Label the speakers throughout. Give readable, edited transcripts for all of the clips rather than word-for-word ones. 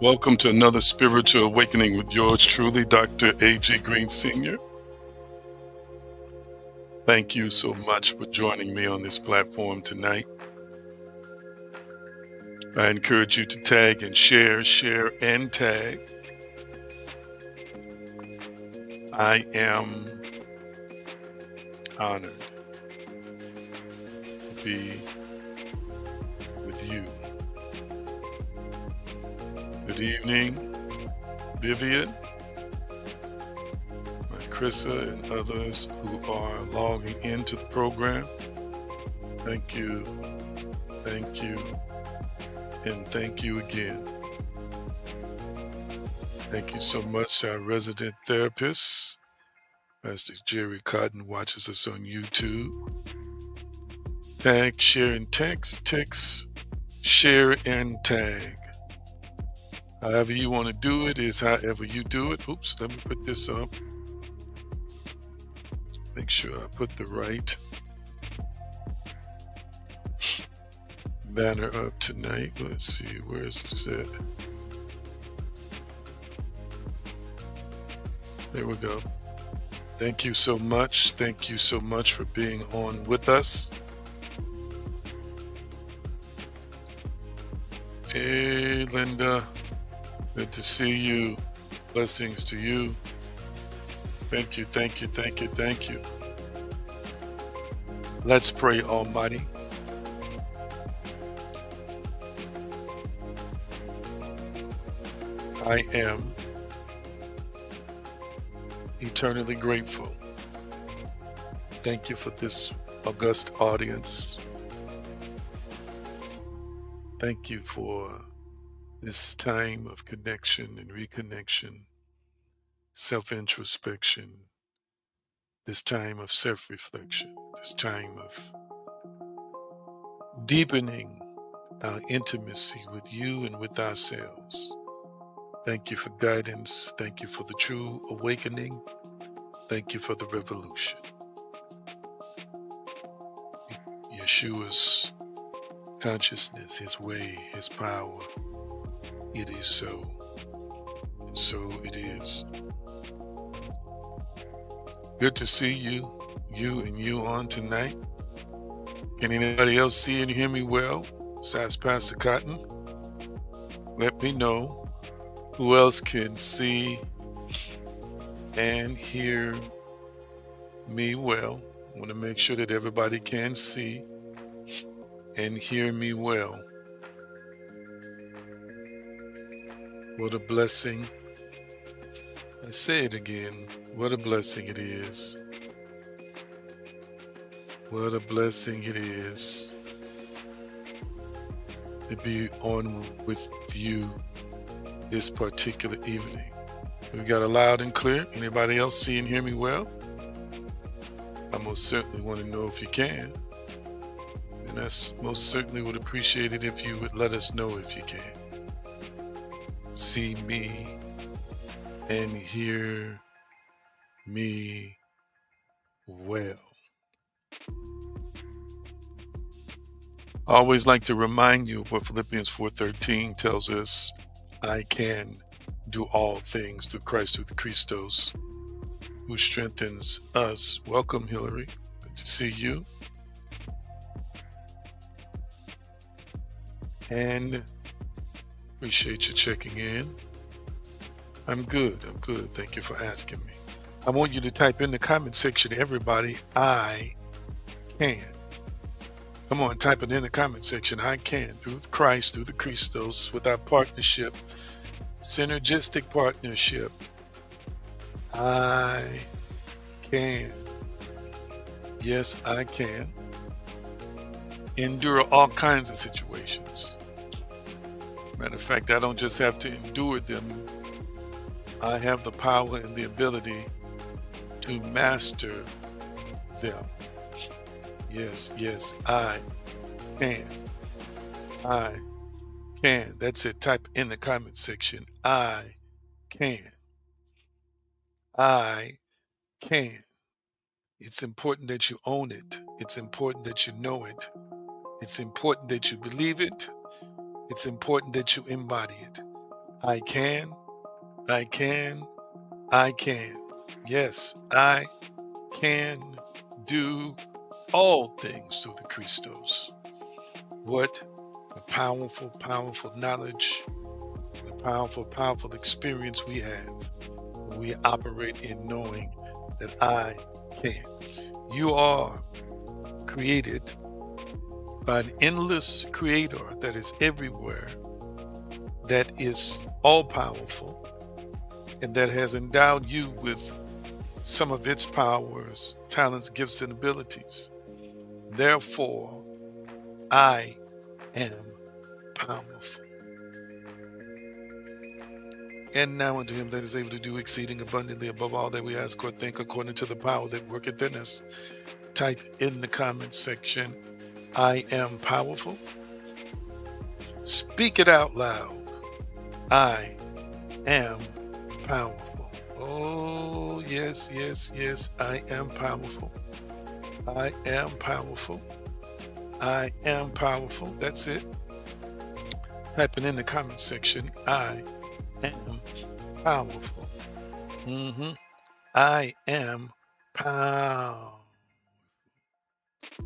Speaker 1: Welcome to another Spiritual Awakening with yours truly, Dr. A.G. Green Sr. Thank you so much for joining me on this platform tonight. I encourage you to tag and share and tag. I am honored to be with you. Good evening, Vivian, my Krissa, and others who are logging into the program. Thank you, and thank you again. Thank you so much to our resident therapist, Pastor Jerry Cotton, watches us on YouTube. Tag, share, and text, share and tag. However you want to do it is however you do it. Oops, let me put this up. Make sure I put the right banner up tonight. Let's see, where is it set? There we go. Thank you so much. Thank you so much for being on with us. Hey, Linda. Good to see you. Blessings to you. Thank you. Let's pray, Almighty. I am eternally grateful. Thank you for this august audience. Thank you for this time of connection and reconnection, self-introspection, this time of self-reflection, this time of deepening our intimacy with you and with ourselves. Thank you for guidance. Thank you for the true awakening. Thank you for the revolution. We Yeshua's consciousness, his way, his power. It is so, and so it is. Good to see you and you on tonight. Can anybody else see and hear me well besides Pastor Cotton? Let me know who else can see and hear me well. I want to make sure that everybody can see and hear me well. What a blessing. I say it again. What a blessing it is. What a blessing it is to be on with you this particular evening. We got it loud and clear. Anybody else see and hear me well? I most certainly want to know if you can. And I most certainly would appreciate it if you would let us know if you can. See me and hear me well. I always like to remind you of what Philippians 4:13 tells us. I can do all things through Christ, through the Christos, who strengthens us. Welcome, Hillary. Good to see you. And appreciate you checking in. I'm good. Thank you for asking me. I want you to type in the comment section, everybody, I can. Come on, type it in the comment section. I can, through Christ, through the Christos, with our partnership, synergistic partnership. I can. Yes, I can. Endure all kinds of situations. Matter of fact, I don't just have to endure them. I have the power and the ability to master them. Yes, I can. I can. That's it. Type in the comment section. I can. I can. It's important that you own it. It's important that you know it. It's important that you believe it. It's important that you embody it. I can. I can. I can. Yes, I can do all things through the Christos. What a powerful, powerful knowledge, and a powerful, powerful experience we have when we operate in knowing that I can. You are created by an endless creator that is everywhere, that is all powerful, and that has endowed you with some of its powers, talents, gifts, and abilities. Therefore, I am powerful. And now unto him that is able to do exceeding abundantly above all that we ask or think, according to the power that worketh in us. Type in the comment section, I am powerful. Speak it out loud. I am powerful. Oh, yes, I am powerful. I am powerful. I am powerful. That's it. Type it in the comment section. I am powerful. I am powerful.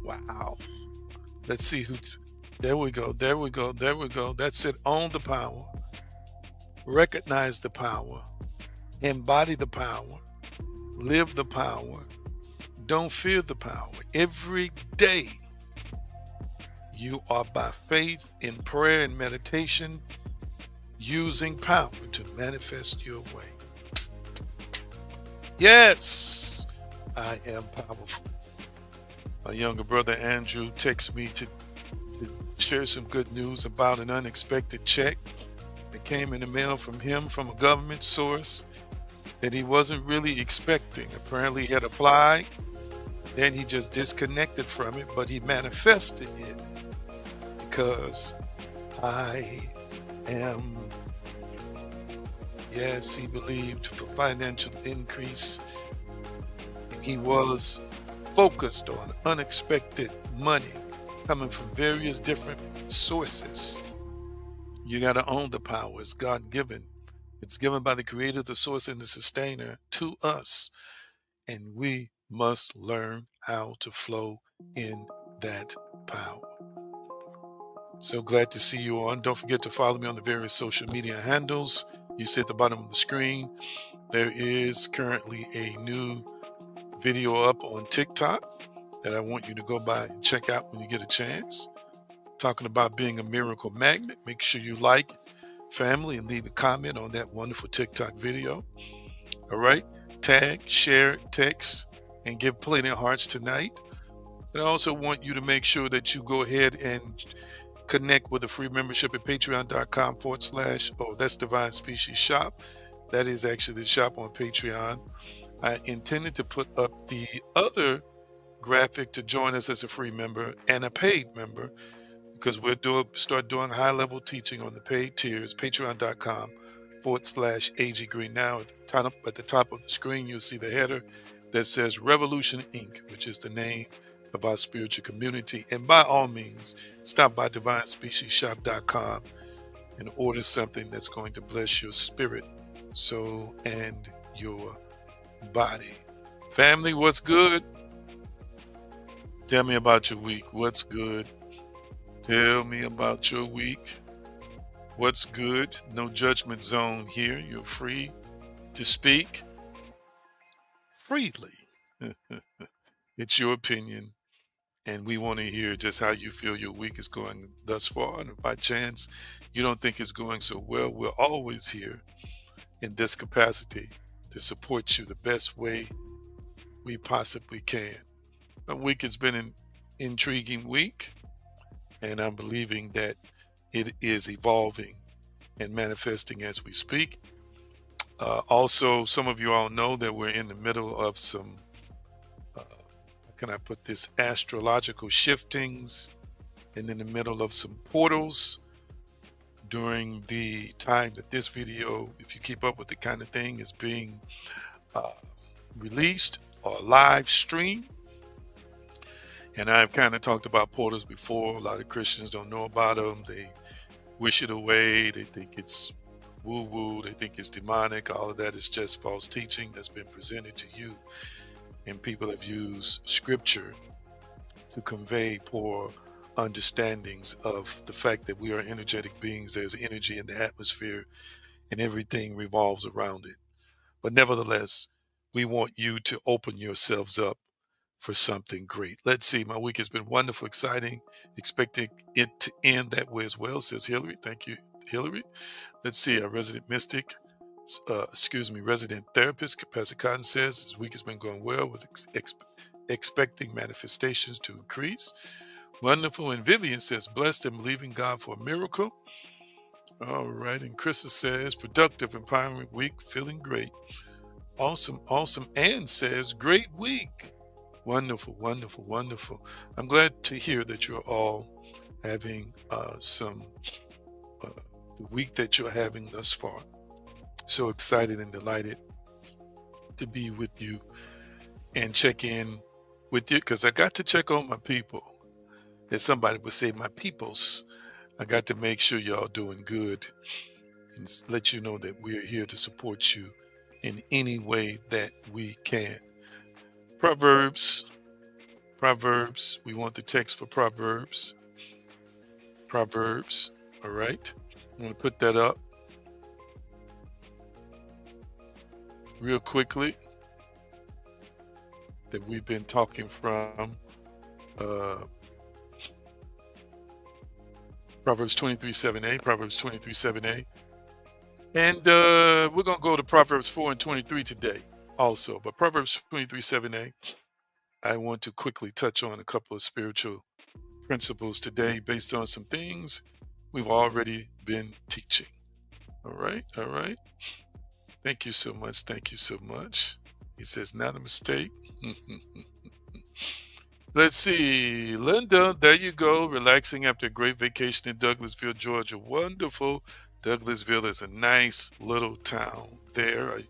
Speaker 1: Wow. Let's see who. There we go. That's it. Own the power. Recognize the power. Embody the power. Live the power. Don't fear the power. Every day, you are by faith in prayer and meditation using power to manifest your way. Yes, I am powerful. My younger brother Andrew texted me to share some good news about an unexpected check that came in the mail from him from a government source that he wasn't really expecting. Apparently he had applied, then he just disconnected from it, but he manifested it because I am. Yes, he believed for financial increase, and he was focused on unexpected money coming from various different sources. You got to own the power. It's God given. It's given by the creator, the source, and the sustainer to us. And we must learn how to flow in that power. So glad to see you on. Don't forget to follow me on the various social media handles. You see at the bottom of the screen, there is currently a new video up on TikTok that I want you to go by and check out when you get a chance. Talking about being a miracle magnet. Make sure you like, family, and leave a comment on that wonderful TikTok video. All right. Tag, share, text, and give plenty of hearts tonight. And I also want you to make sure that you go ahead and connect with a free membership at patreon.com/ oh, that's Divine Species Shop. That is actually the shop on Patreon. I intended to put up the other graphic to join us as a free member and a paid member, because we'll start doing high level teaching on the paid tiers. Patreon.com/AG Green. Now at the top of the screen, you'll see the header that says Revolution Inc., which is the name of our spiritual community. And by all means, stop by divinespeciesshop.com and order something that's going to bless your spirit, soul, and your body. Family, what's good? Tell me about your week. What's good? Tell me about your week. What's good? No judgment zone here. You're free to speak freely. It's your opinion, and we want to hear just how you feel your week is going thus far. And if by chance you don't think it's going so well, we're always here in this capacity to support you the best way we possibly can. My week has been an intriguing week, and I'm believing that it is evolving and manifesting as we speak. Also, some of you all know that we're in the middle of some, how can I put this, astrological shiftings, and in the middle of some portals during the time that this video, if you keep up with the kind of thing, is being uh, released or live streamed. And I've kind of talked about portals before. A lot of Christians don't know about them. They wish it away. They think it's woo-woo. They think it's demonic. All of that is just false teaching that's been presented to you. And people have used scripture to convey poor understandings of the fact that we are energetic beings. There's energy in the atmosphere, and everything revolves around it. But nevertheless, we want you to open yourselves up for something great. Let's see. My week has been wonderful, exciting, expecting it to end that way as well, says Hillary. Thank you, Hillary. Let's see. Our resident mystic, resident therapist, Pastor Cotton says his week has been going well with expecting manifestations to increase. Wonderful. And Vivian says, blessed and believing God for a miracle. All right. And Krista says, productive, empowering week, feeling great. Awesome, awesome. Ann says, great week. Wonderful, wonderful, wonderful. I'm glad to hear that you're all having the week that you're having thus far. So excited and delighted to be with you and check in with you, because I got to check on my people. As somebody would say, my peoples. I got to make sure y'all doing good and let you know that we're here to support you in any way that we can. Proverbs. We want the text for Proverbs. All right. I'm going to put that up real quickly, that we've been talking from Proverbs 23:7a. And we're going to go to Proverbs 4:23 today also. But Proverbs 23:7a, I want to quickly touch on a couple of spiritual principles today based on some things we've already been teaching. All right. Thank you so much. He says, not a mistake. Let's see. Linda, there you go. Relaxing after a great vacation in Douglasville, Georgia. Wonderful. Douglasville is a nice little town there. I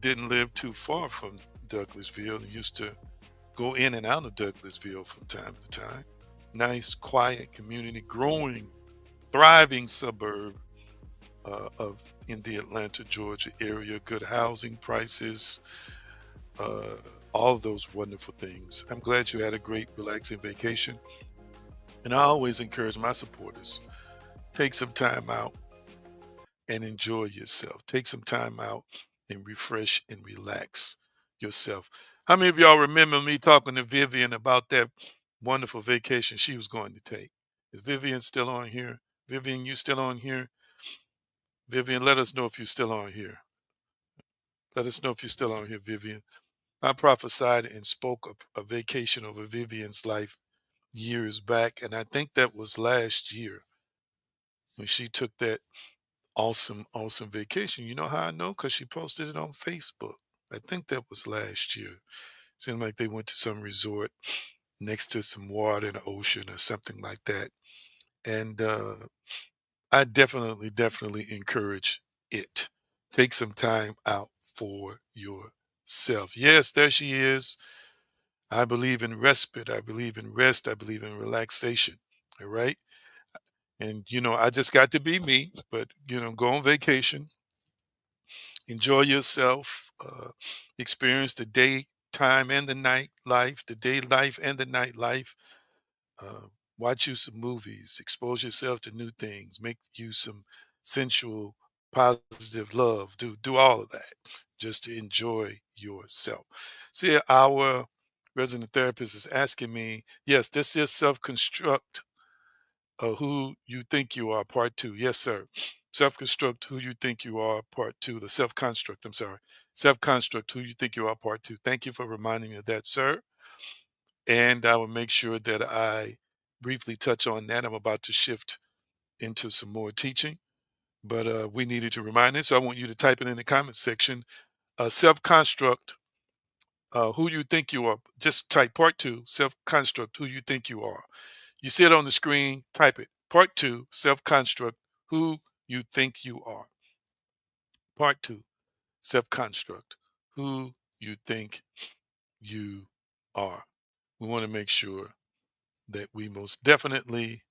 Speaker 1: didn't live too far from Douglasville. I used to go in and out of Douglasville from time to time. nice, quiet community, growing, thriving suburb of in the Atlanta, Georgia area. Good housing prices, uh, all of those wonderful things. I'm glad you had a great, relaxing vacation. And I always encourage my supporters, take some time out and enjoy yourself. Take some time out and refresh and relax yourself. How many of y'all remember me talking to Vivian about that wonderful vacation she was going to take? Is Vivian still on here? Vivian, you still on here? Vivian, let us know if you're still on here. Let us know if you're still on here, Vivian. I prophesied and spoke of a vacation over Vivian's life years back, and I think that was last year when she took that awesome, awesome vacation. You know how I know? Because she posted it on Facebook. I think that was last year. Seemed like they went to some resort next to some water in the ocean or something like that. And I definitely, definitely encourage it. Take some time out for yourself. Yes, there she is. I believe in respite. I believe in rest. I believe in relaxation. All right. And, I just got to be me, but, go on vacation, enjoy yourself, experience the daytime and the night life, the day life and the night life. Uh, Watch you some movies, expose yourself to new things, make you some sensual, positive love. Do all of that just to enjoy yourself. See, our resident therapist is asking me, yes, this is self-construct who you think you are, part two. Yes, sir. Self-construct who you think you are, part two. The self-construct, I'm sorry. Self-construct who you think you are, part two. Thank you for reminding me of that, sir. And I will make sure that I briefly touch on that. I'm about to shift into some more teaching, but we needed to remind it. So I want you to type it in the comment section. Self-construct who you think you are. Just type part two, self-construct who you think you are. You see it on the screen, type it. Part two, self-construct who you think you are. Part two, self-construct who you think you are. We want to make sure that we most definitely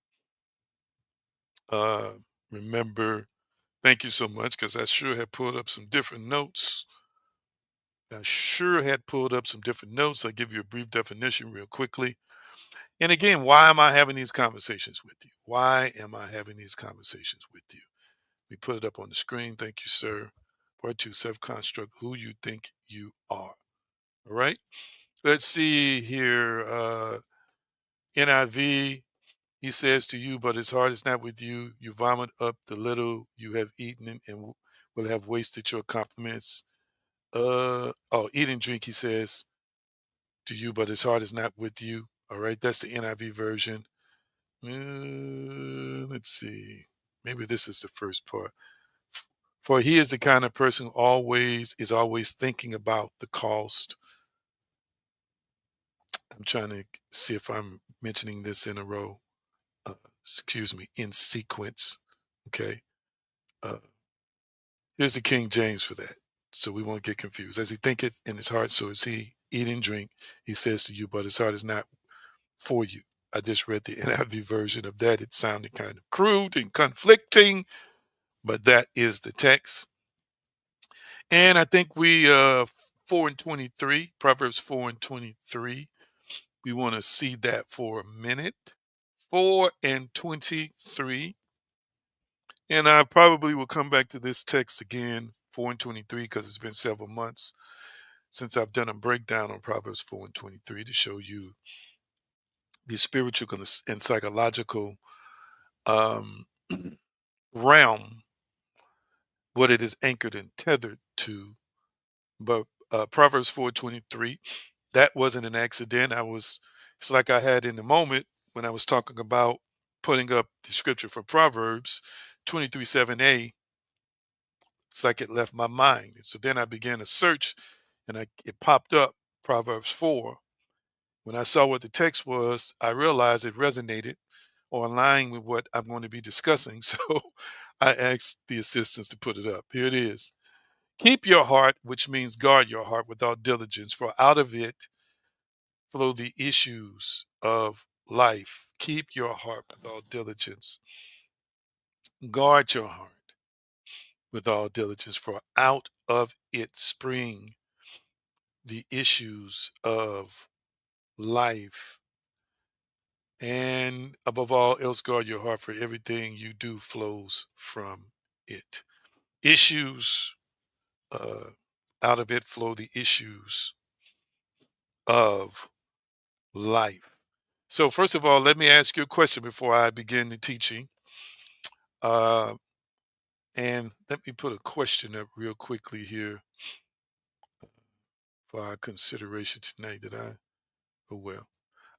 Speaker 1: uh, remember. Thank you so much, because I sure had pulled up some different notes. I'll give you a brief definition real quickly. And again, why am I having these conversations with you? Why am I having these conversations with you? We put it up on the screen. Thank you, sir. Part two, self-construct who you think you are. All right. Let's see here. NIV, he says to you, but his heart is not with you. You vomit up the little you have eaten and will have wasted your compliments. Eat and drink, he says to you, but his heart is not with you. All right. That's the NIV version. Let's see. Maybe this is the first part. For he is the kind of person who always thinking about the cost. I'm trying to see if I'm mentioning this in a row. Uh, Excuse me, in sequence. Okay. Uh, Here's the King James for that, so we won't get confused. As he thinketh in his heart, so is he. Eat and drink, he says to you, but his heart is not for you. I just read the NIV version of that. It sounded kind of crude and conflicting, but that is the text. And I think we 4:23, Proverbs 4:23. We want to see that for a minute. 4:23. And I probably will come back to this text again, 4:23, because it's been several months since I've done a breakdown on Proverbs 4:23 to show you the spiritual and psychological um, realm, what it is anchored and tethered to. But Proverbs 4:23, that wasn't an accident. It's like I had in the moment when I was talking about putting up the scripture for Proverbs 23:7a. It's like it left my mind. And so then I began to search, and it popped up Proverbs 4. When I saw what the text was, I realized it resonated or aligned with what I'm going to be discussing. So I asked the assistants to put it up. Here it is. Keep your heart, which means guard your heart without diligence, for out of it flow the issues of life. Keep your heart with all diligence. Guard your heart with all diligence, for out of it spring the issues of life. And above all else, guard your heart, for everything you do flows from it. Issues, uh, out of it flow the issues of life. So, first of all, let me ask you a question before I begin the teaching. Uh, and let me put a question up real quickly here for our consideration tonight. Oh well.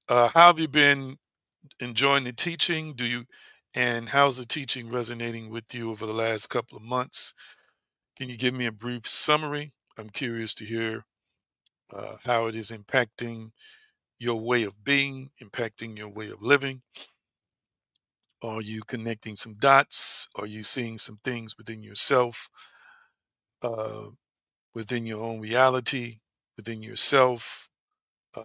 Speaker 1: How have you been enjoying the teaching? And how's the teaching resonating with you over the last couple of months? Can you give me a brief summary? I'm curious to hear how it is impacting your way of being, impacting your way of living. Are you connecting some dots? Are you seeing some things within yourself, uh, within your own reality, within yourself, uh,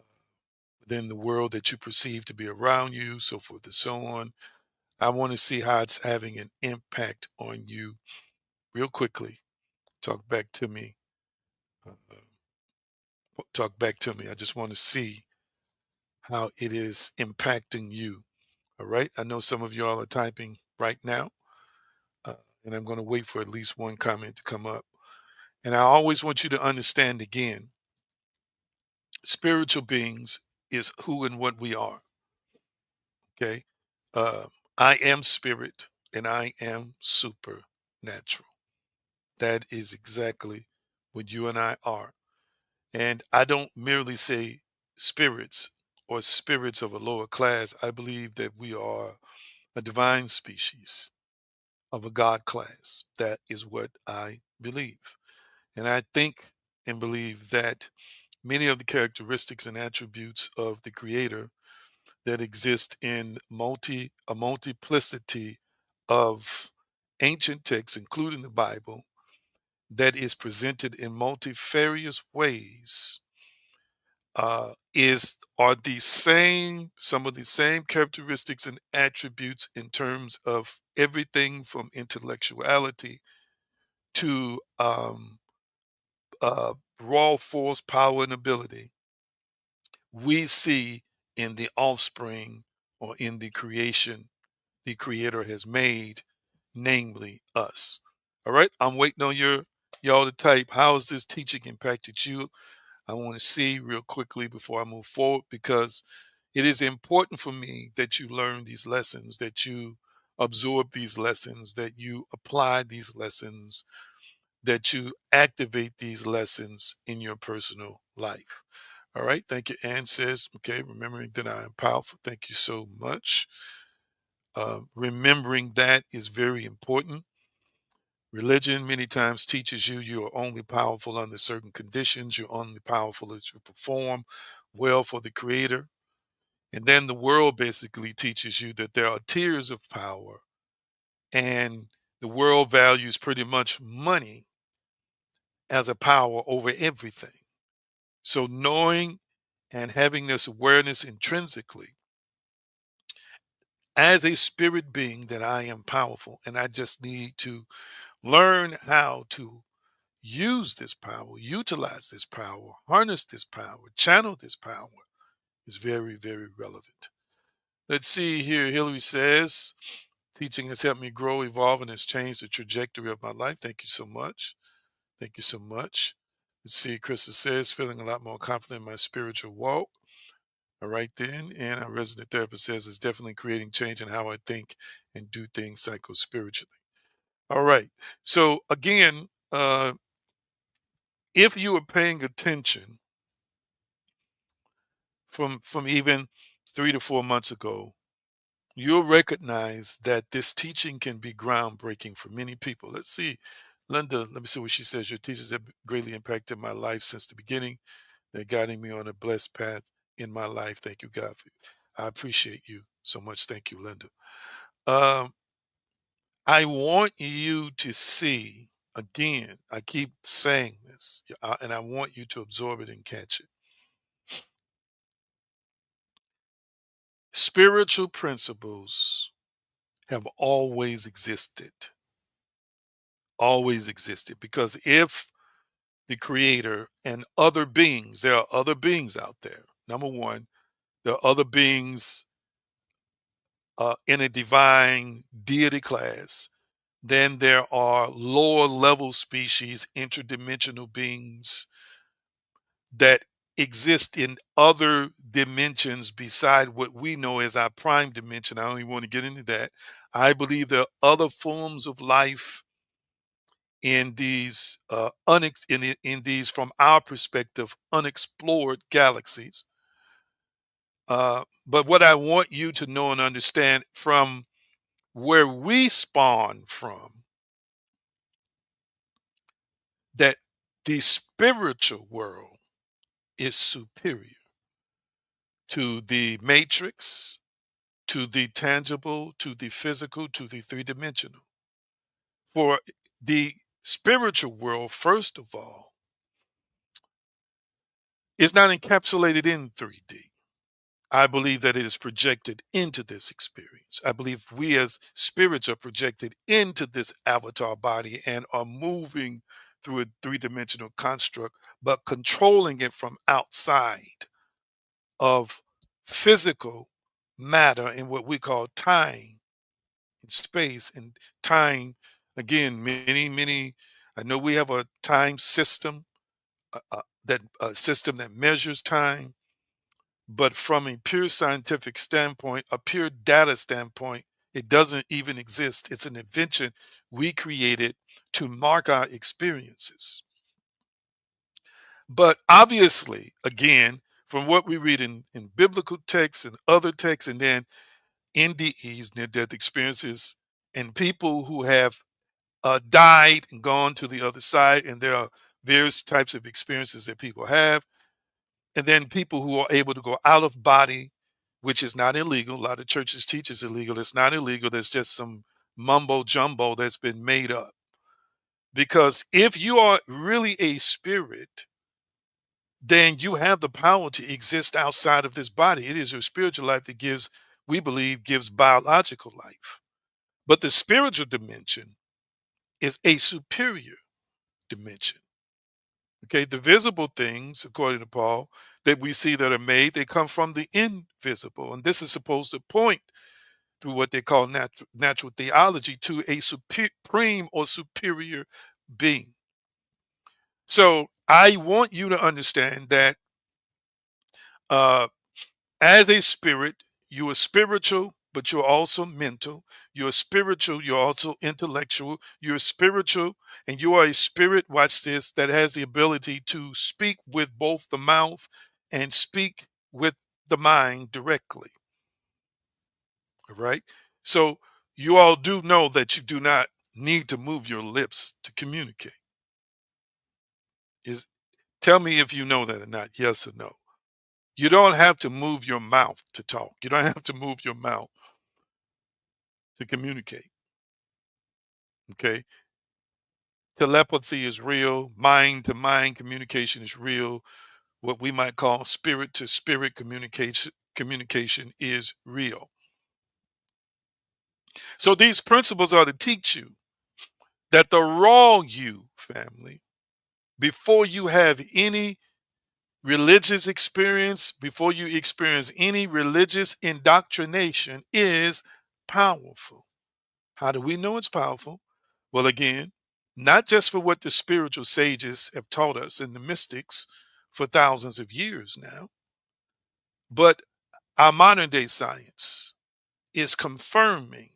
Speaker 1: within the world that you perceive to be around you, so forth and so on? I want to see how it's having an impact on you real quickly. Talk back to me. Uh, talk back to me. I just want to see how it is impacting you. All right. I know some of y'all are typing right now, uh, and I'm going to wait for at least one comment to come up. And I always want you to understand again, spiritual beings is who and what we are. Okay. Uh, I am spirit and I am supernatural. That is exactly what you and I are. And I don't merely say spirits or spirits of a lower class. I believe that we are a divine species of a God class. That is what I believe. And I think and believe that many of the characteristics and attributes of the Creator that exist in a multiplicity of ancient texts, including the Bible, that is presented in multifarious ways, is are the same some of the same characteristics and attributes in terms of everything from intellectuality to raw force, power, and ability we see in the offspring or in the creation the Creator has made, namely us. All right, I'm waiting on y'all to type. How has this teaching impacted you? I want to see real quickly before I move forward, because it is important for me that you learn these lessons, that you absorb these lessons, that you apply these lessons, that you activate these lessons in your personal life. All right. Thank you. Ann says, okay, remembering that I am powerful. Thank you so much. Remembering that is very important. Religion many times teaches you you are only powerful under certain conditions. You're only powerful as you perform well for the Creator. And then the world basically teaches you that there are tiers of power, and the world values pretty much money as a power over everything. So, knowing and having this awareness intrinsically as a spirit being that I am powerful, and I just need to learn how to use this power, utilize this power, harness this power, channel this power is very, very relevant. Let's see here. Hillary says, teaching has helped me grow, evolve, and has changed the trajectory of my life. Thank you so much. Thank you so much. Let's see. Krista says, feeling a lot more confident in my spiritual walk. All right, then. And our resident therapist says, it's definitely creating change in how I think and do things psycho spiritually. All right. So, again, if you are paying attention from even 3 to 4 months ago, you'll recognize that this teaching can be groundbreaking for many people. Let's see. Linda, let me see what she says. Your teachers have greatly impacted my life since the beginning. They're guiding me on a blessed path in my life. Thank you, God, for you. I appreciate you so much. Thank you, Linda. Um, I want you to see, again, I keep saying this, and I want you to absorb it and catch it. Spiritual principles have always existed, because if the creator and other beings, there are other beings out there. Number one, there are other beings in a divine deity class. Then there are lower level species, interdimensional beings that exist in other dimensions beside what we know as our prime dimension. I don't even want to get into that. I believe there are other forms of life in these in these, from our perspective, unexplored galaxies. But what I want you to know and understand, from where we spawn from, that the spiritual world is superior to the matrix, to the tangible, to the physical, to the three dimensional. For the spiritual world, first of all, is not encapsulated in 3D. I believe that it is projected into this experience. I believe we as spirits are projected into this avatar body and are moving through a three-dimensional construct, but controlling it from outside of physical matter in what we call time and space. And time, again, many, I know we have a time system, that a system that measures time, but from a pure scientific standpoint, a pure data standpoint, it doesn't even exist. It's an invention we created to mark our experiences. But obviously, again, from what we read in biblical texts and other texts, and then NDEs, near death experiences, and people who have died and gone to the other side, and there are various types of experiences that people have, and then people who are able to go out of body, which is not illegal. A lot of churches teach it's illegal. It's not illegal. There's just some mumbo jumbo that's been made up. Because if you are really a spirit, then you have the power to exist outside of this body. It is your spiritual life that gives, we believe, gives biological life. But the spiritual dimension is a superior dimension. Okay, the visible things, according to Paul, that we see that are made, they come from the invisible. And this is supposed to point, through what they call natural theology, to a supreme or superior being. So I want you to understand that uh, as a spirit, you are spiritual, but you're also mental. You're spiritual, you're also intellectual. You're spiritual, and you are a spirit, watch this, that has the ability to speak with both the mouth and speak with the mind directly. All right. So you all do know that you do not need to move your lips to communicate. Is Tell me if you know that or not, yes or no. You don't have to move your mouth to talk. You don't have to move your mouth to communicate. Okay. Telepathy is real. Mind to mind communication is real. What we might call spirit to spirit communication is real. So these principles are to teach you that the raw you, family, before you have any religious experience, before you experience any religious indoctrination, is powerful. How do we know it's powerful? Well, again, not just for what the spiritual sages have taught us and the mystics for thousands of years now, but our modern day science is confirming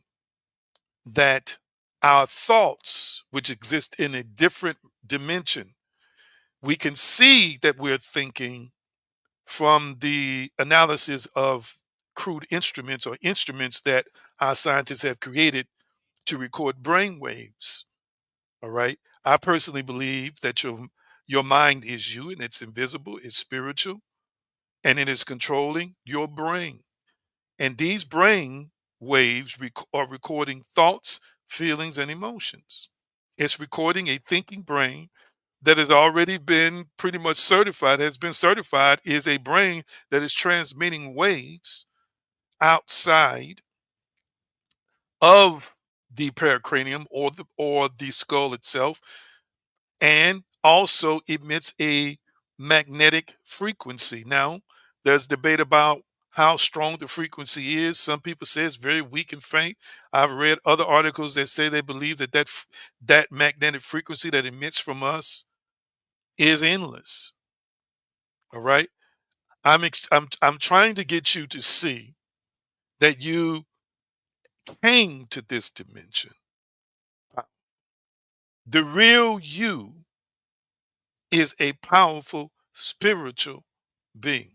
Speaker 1: that our thoughts, which exist in a different dimension, we can see that we're thinking from the analysis of crude instruments, or instruments that our scientists have created to record brain waves. All right. I personally believe that your mind is you, and it's invisible, it's spiritual, and it is controlling your brain. And these brain waves are recording thoughts, feelings, and emotions. It's recording a thinking brain that has already been pretty much certified, has been certified, is a brain that is transmitting waves outside of the pericranium or the skull itself, and also emits a magnetic frequency. Now, there's debate about how strong the frequency is. Some people say it's very weak and faint. I've read other articles that say they believe that magnetic frequency that emits from us is endless. All right, I'm trying to get you to see that you came to this dimension. The real you is a powerful spiritual being.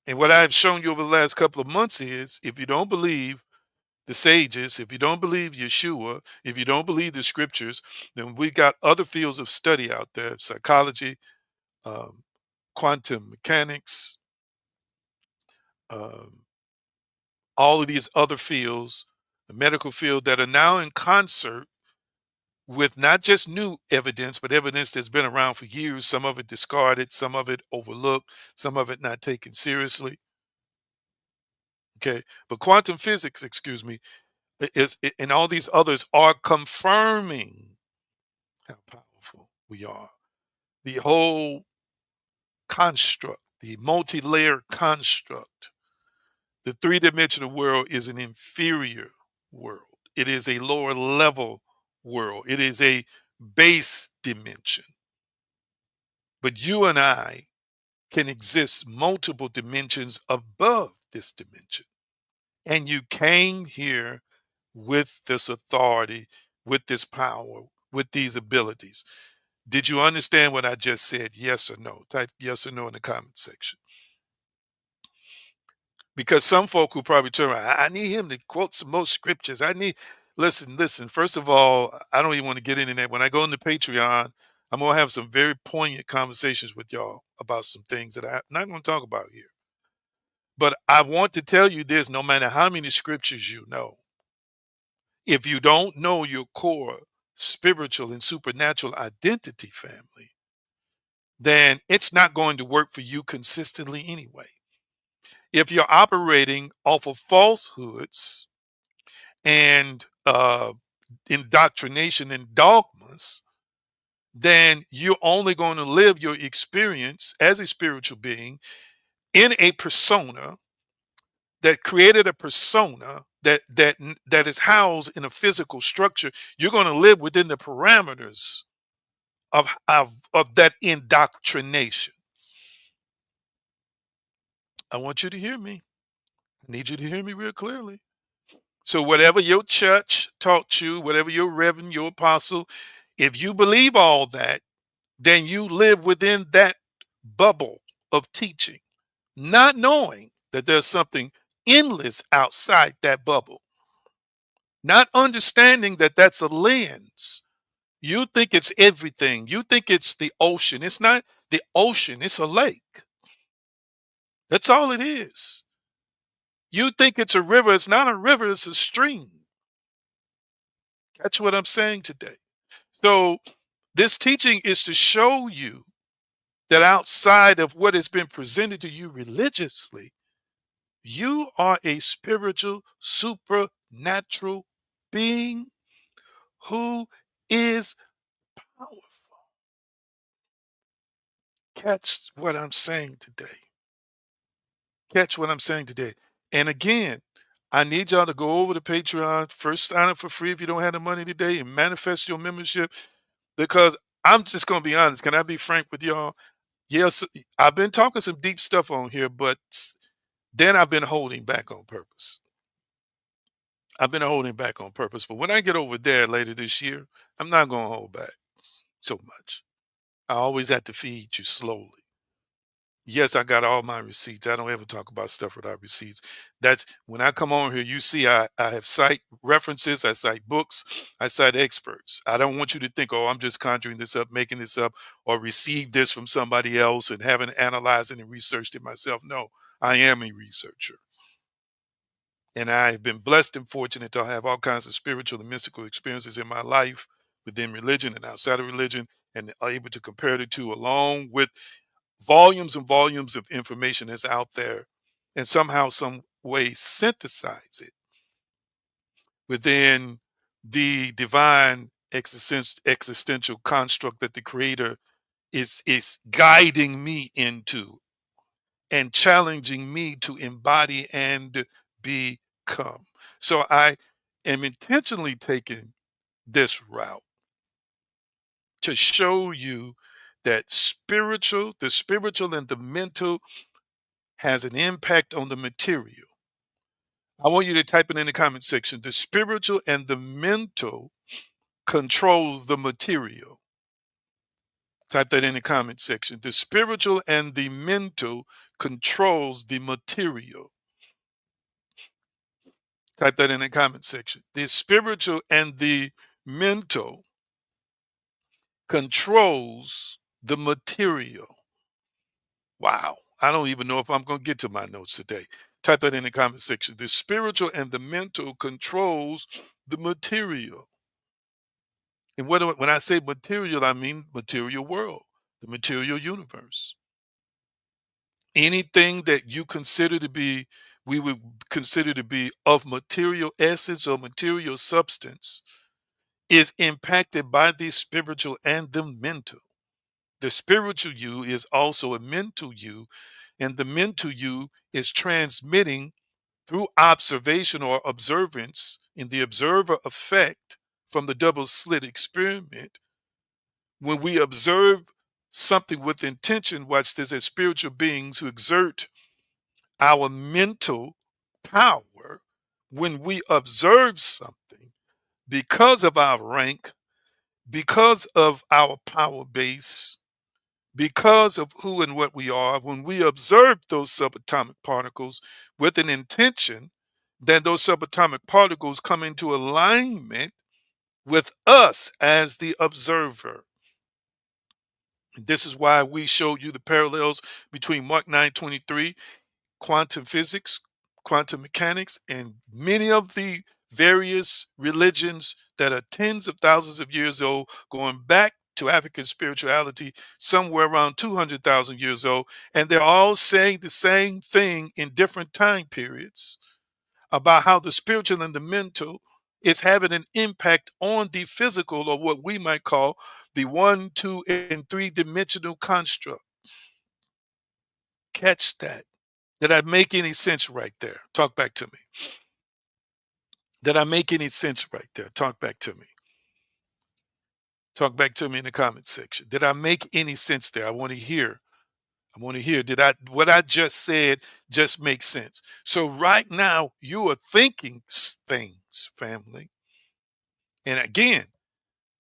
Speaker 1: And what I've shown you over the last couple of months is, if you don't believe the sages, if you don't believe Yeshua, if you don't believe the scriptures, then we got other fields of study out there: psychology, um, quantum mechanics, um, all of these other fields, the medical field, that are now in concert with not just new evidence, but evidence that's been around for years, some of it discarded, some of it overlooked, some of it not taken seriously. Okay. But quantum physics, excuse me, and all these others are confirming how powerful we are. The whole construct, the multi-layer construct, the three-dimensional world is an inferior world. It is a lower level world. It is a base dimension. But you and I can exist multiple dimensions above this dimension. And you came here with this authority, with this power, with these abilities. Did you understand what I just said? Yes or no? Type yes or no in the comment section. Because some folk who probably turn around, I need him to quote some more scriptures. Listen. First of all, I don't even want to get into that. When I go into Patreon, I'm going to have some very poignant conversations with y'all about some things that I'm not going to talk about here. But I want to tell you this: no matter how many scriptures you know, if you don't know your core spiritual and supernatural identity, family, then it's not going to work for you consistently anyway. If you're operating off of falsehoods and indoctrination and dogmas, then you're only going to live your experience as a spiritual being in a persona that created a persona that is housed in a physical structure. You're going to live within the parameters of that indoctrination. I want you to hear me. I need you to hear me real clearly. So whatever your church taught you, whatever your reverend, your apostle, if you believe all that, then you live within that bubble of teaching, not knowing that there's something endless outside that bubble, not understanding that that's a lens. You think it's everything. You think it's the ocean. It's not the ocean, it's a lake. That's all it is. You think it's a river. It's not a river, it's a stream. That's what I'm saying today. So, this teaching is to show you that outside of what has been presented to you religiously, you are a spiritual, supernatural being who is powerful. Catch what I'm saying today. Catch what I'm saying today. And again, I need y'all to go over to Patreon. First, sign up for free if you don't have the money today and manifest your membership. Because I'm just going to be honest. Can I be frank with y'all? Yes, I've been talking some deep stuff on here, but then I've been holding back on purpose. I've been holding back on purpose. But when I get over there later this year, I'm not going to hold back so much. I always have to feed you slowly. Yes, I got all my receipts. I don't ever talk about stuff without receipts. That's when I come on here, you see I have cite references, I cite books, I cite experts. I don't want you to think, oh, I'm just conjuring this up, making this up, or receive this from somebody else and haven't analyzed it and researched it myself. No, I am a researcher. And I've been blessed and fortunate to have all kinds of spiritual and mystical experiences in my life within religion and outside of religion, and are able to compare the two along with volumes and volumes of information that's out there. And somehow, some way synthesize it within the divine existential construct that the creator is guiding me into and challenging me to embody and become. So I am intentionally taking this route to show you that the spiritual and the mental has an impact on the material. I want you to type it in the comment section. The spiritual and the mental controls the material. Type that in the comment section. The spiritual and the mental controls the material. Type that in the comment section. The spiritual and the mental controls the material. Wow. I don't even know if I'm going to get to my notes today. Type that in the comment section. The spiritual and the mental controls the material. And when I say material, I mean material world, the material universe. Anything that you consider to be, we would consider to be of material essence or material substance, is impacted by the spiritual and the mental. The spiritual you is also a mental you, and the mental you is transmitting through observation or observance in the observer effect from the double slit experiment. When we observe something with intention, watch this, as spiritual beings who exert our mental power, when we observe something because of our rank, because of our power base, because of who and what we are, when we observe those subatomic particles with an intention, then those subatomic particles come into alignment with us as the observer. This is why we showed you the parallels between Mark 9:23, quantum physics, quantum mechanics, and many of the various religions that are tens of thousands of years old, going back to African spirituality somewhere around 200,000 years old. And they're all saying the same thing in different time periods about how the spiritual and the mental is having an impact on the physical, or what we might call the 1, 2, and 3 dimensional construct. Catch that. Did I make any sense right there? Talk back to me. Did I make any sense right there? Talk back to me. Talk back to me in the comment section. Did I make any sense there? I want to hear. I want to hear. Did I what I just said just make sense? So right now you are thinking things, family. And again,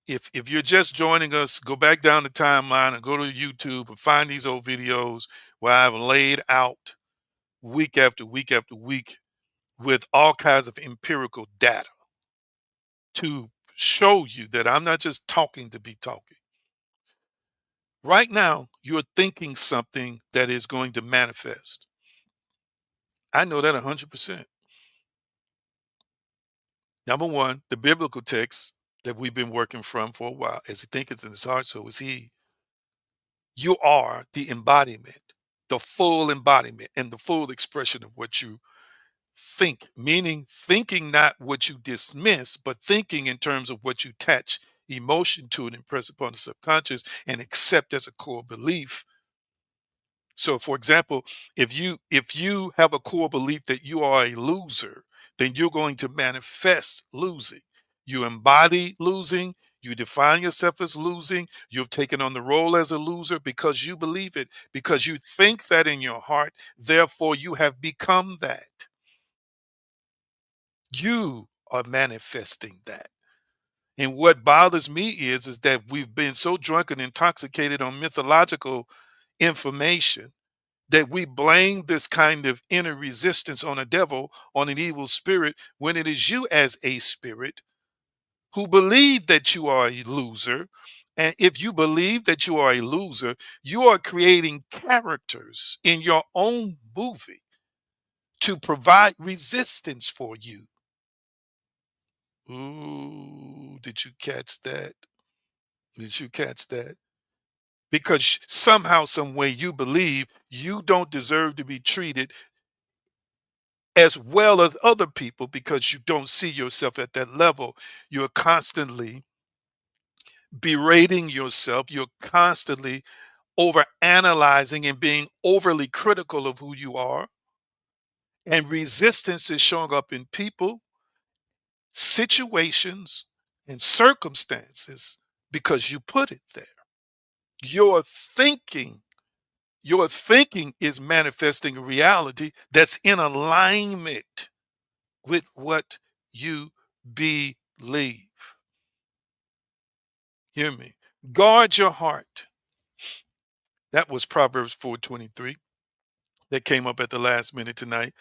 Speaker 1: if you're just joining us, go back down the timeline and go to YouTube and find these old videos where I've laid out week after week after week with all kinds of empirical data to show you that I'm not just talking to be talking. Right now, you're thinking something that is going to manifest. I know that 100%. Number one, the biblical text that we've been working from for a while, as he thinketh in his heart, so is he. You are the embodiment, the full embodiment and the full expression of what you think, meaning thinking not what you dismiss, but thinking in terms of what you attach emotion to and impress upon the subconscious and accept as a core belief. So for example, if you have a core belief that you are a loser, then you're going to manifest losing. You embody losing, you define yourself as losing, you've taken on the role as a loser because you believe it, because you think that in your heart, therefore you have become that. You are manifesting that. And what bothers me is that we've been so drunk and intoxicated on mythological information that we blame this kind of inner resistance on a devil, on an evil spirit, when it is you as a spirit who believe that you are a loser. And if you believe that you are a loser, you are creating characters in your own movie to provide resistance for you. Ooh, did you catch that? Did you catch that? Because somehow, some way, you believe you don't deserve to be treated as well as other people because you don't see yourself at that level. You're constantly berating yourself. You're constantly over analyzing and being overly critical of who you are. And resistance is showing up in people, situations, and circumstances because you put it there. Your thinking, your thinking is manifesting a reality that's in alignment with what you believe. Hear me. Guard your heart. That was Proverbs 4:23 that came up at the last minute tonight.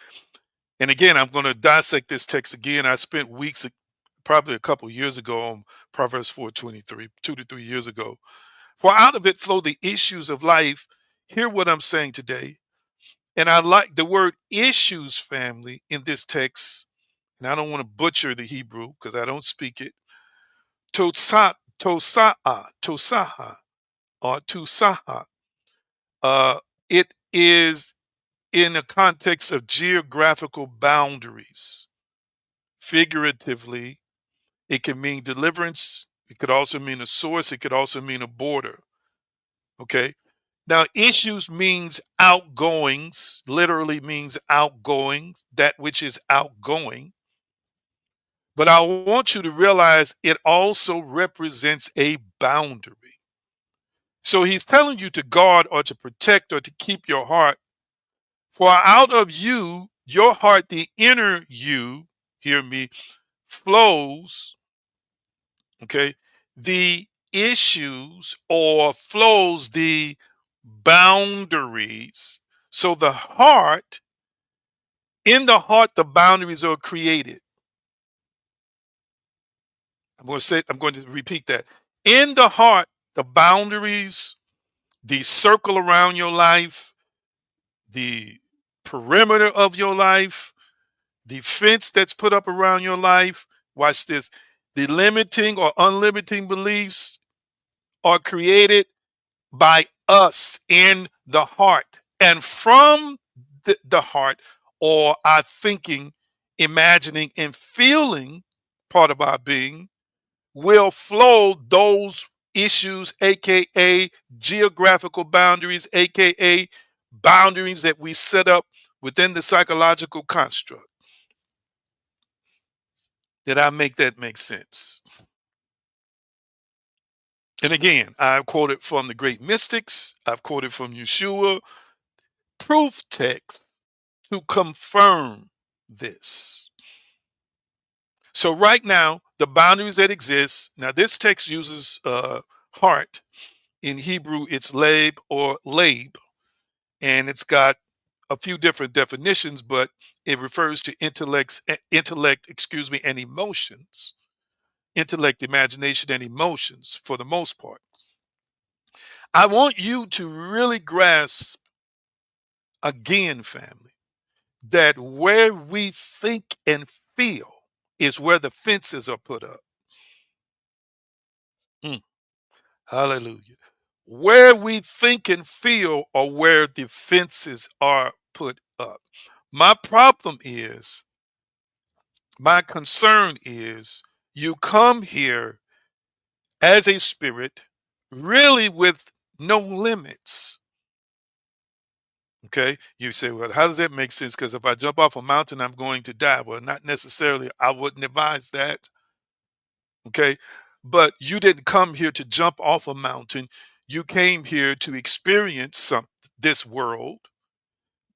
Speaker 1: And again, I'm going to dissect this text again. I spent weeks, probably a couple years ago, on Proverbs 4:23, 2 to 3 years ago. For out of it flow the issues of life. Hear what I'm saying today. And I like the word issues, family, in this text. And I don't want to butcher the Hebrew because I don't speak it. Tosaha, or tusaha. It is in the context of geographical boundaries. Figuratively, it can mean deliverance. It could also mean a source. It could also mean a border. Okay. Now, issues means outgoings, literally means outgoings, that which is outgoing. But I want you to realize it also represents a boundary. So he's telling you to guard or to protect or to keep your heart. For out of you, your heart, the inner you, hear me, flows, okay, the issues or flows the boundaries. So the heart, in the heart, the boundaries are created. I'm going to repeat that. In the heart, the boundaries, the circle around your life, the perimeter of your life, the fence that's put up around your life. Watch this. The limiting or unlimiting beliefs are created by us in the heart. And from the heart, or our thinking, imagining, and feeling part of our being, will flow those issues, aka geographical boundaries, aka boundaries that we set up within the psychological construct. Did I make that make sense? And again, I've quoted from the great mystics, I've quoted from Yeshua, proof texts to confirm this. So right now, the boundaries that exist, now this text uses heart. In Hebrew, it's lab or lab, and it's got a few different definitions, but it refers to intellect, and emotions. Intellect, imagination, and emotions for the most part. I want you to really grasp again, family, that where we think and feel is where the fences are put up. Mm, hallelujah. Where we think and feel are where the fences are put up. My problem is, my concern is, you come here as a spirit, really with no limits. Okay. You say, well, how does that make sense? Because if I jump off a mountain, I'm going to die. Well, not necessarily. I wouldn't advise that. Okay. But you didn't come here to jump off a mountain. You came here to experience this world.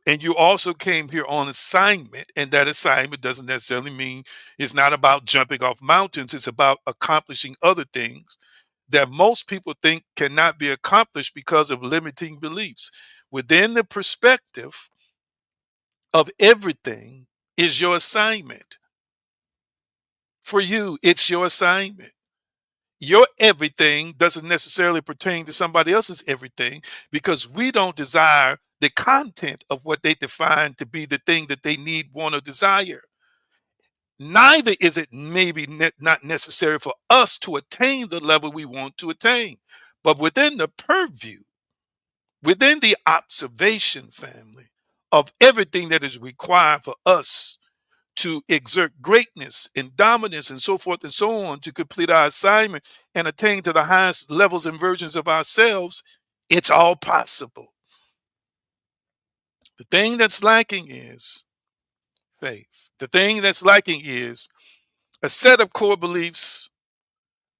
Speaker 1: And you also came here on assignment. And that assignment doesn't necessarily mean it's not about jumping off mountains. It's about accomplishing other things that most people think cannot be accomplished because of limiting beliefs. Within the perspective of everything is your assignment. For you, it's your assignment. Your everything doesn't necessarily pertain to somebody else's everything because we don't desire the content of what they define to be the thing that they need, want, or desire. Neither is it maybe not necessary for us to attain the level we want to attain. But within the purview, within the observation, family, of everything that is required for us to exert greatness and dominance and so forth and so on to complete our assignment and attain to the highest levels and versions of ourselves, it's all possible. The thing that's lacking is faith. The thing that's lacking is a set of core beliefs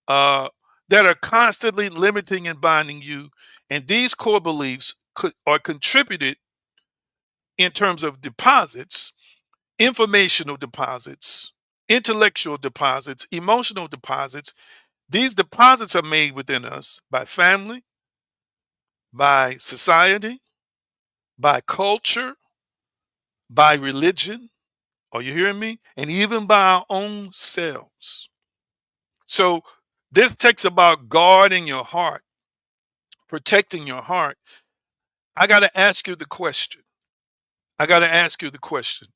Speaker 1: uh, that are constantly limiting and binding you. And these core beliefs are contributed in terms of deposits, informational deposits, intellectual deposits, emotional deposits. These deposits are made within us by family, by society, by culture, by religion. Are you hearing me? And even by our own selves. So this takes about guarding your heart, protecting your heart. I got to ask you the question. I got to ask you the question.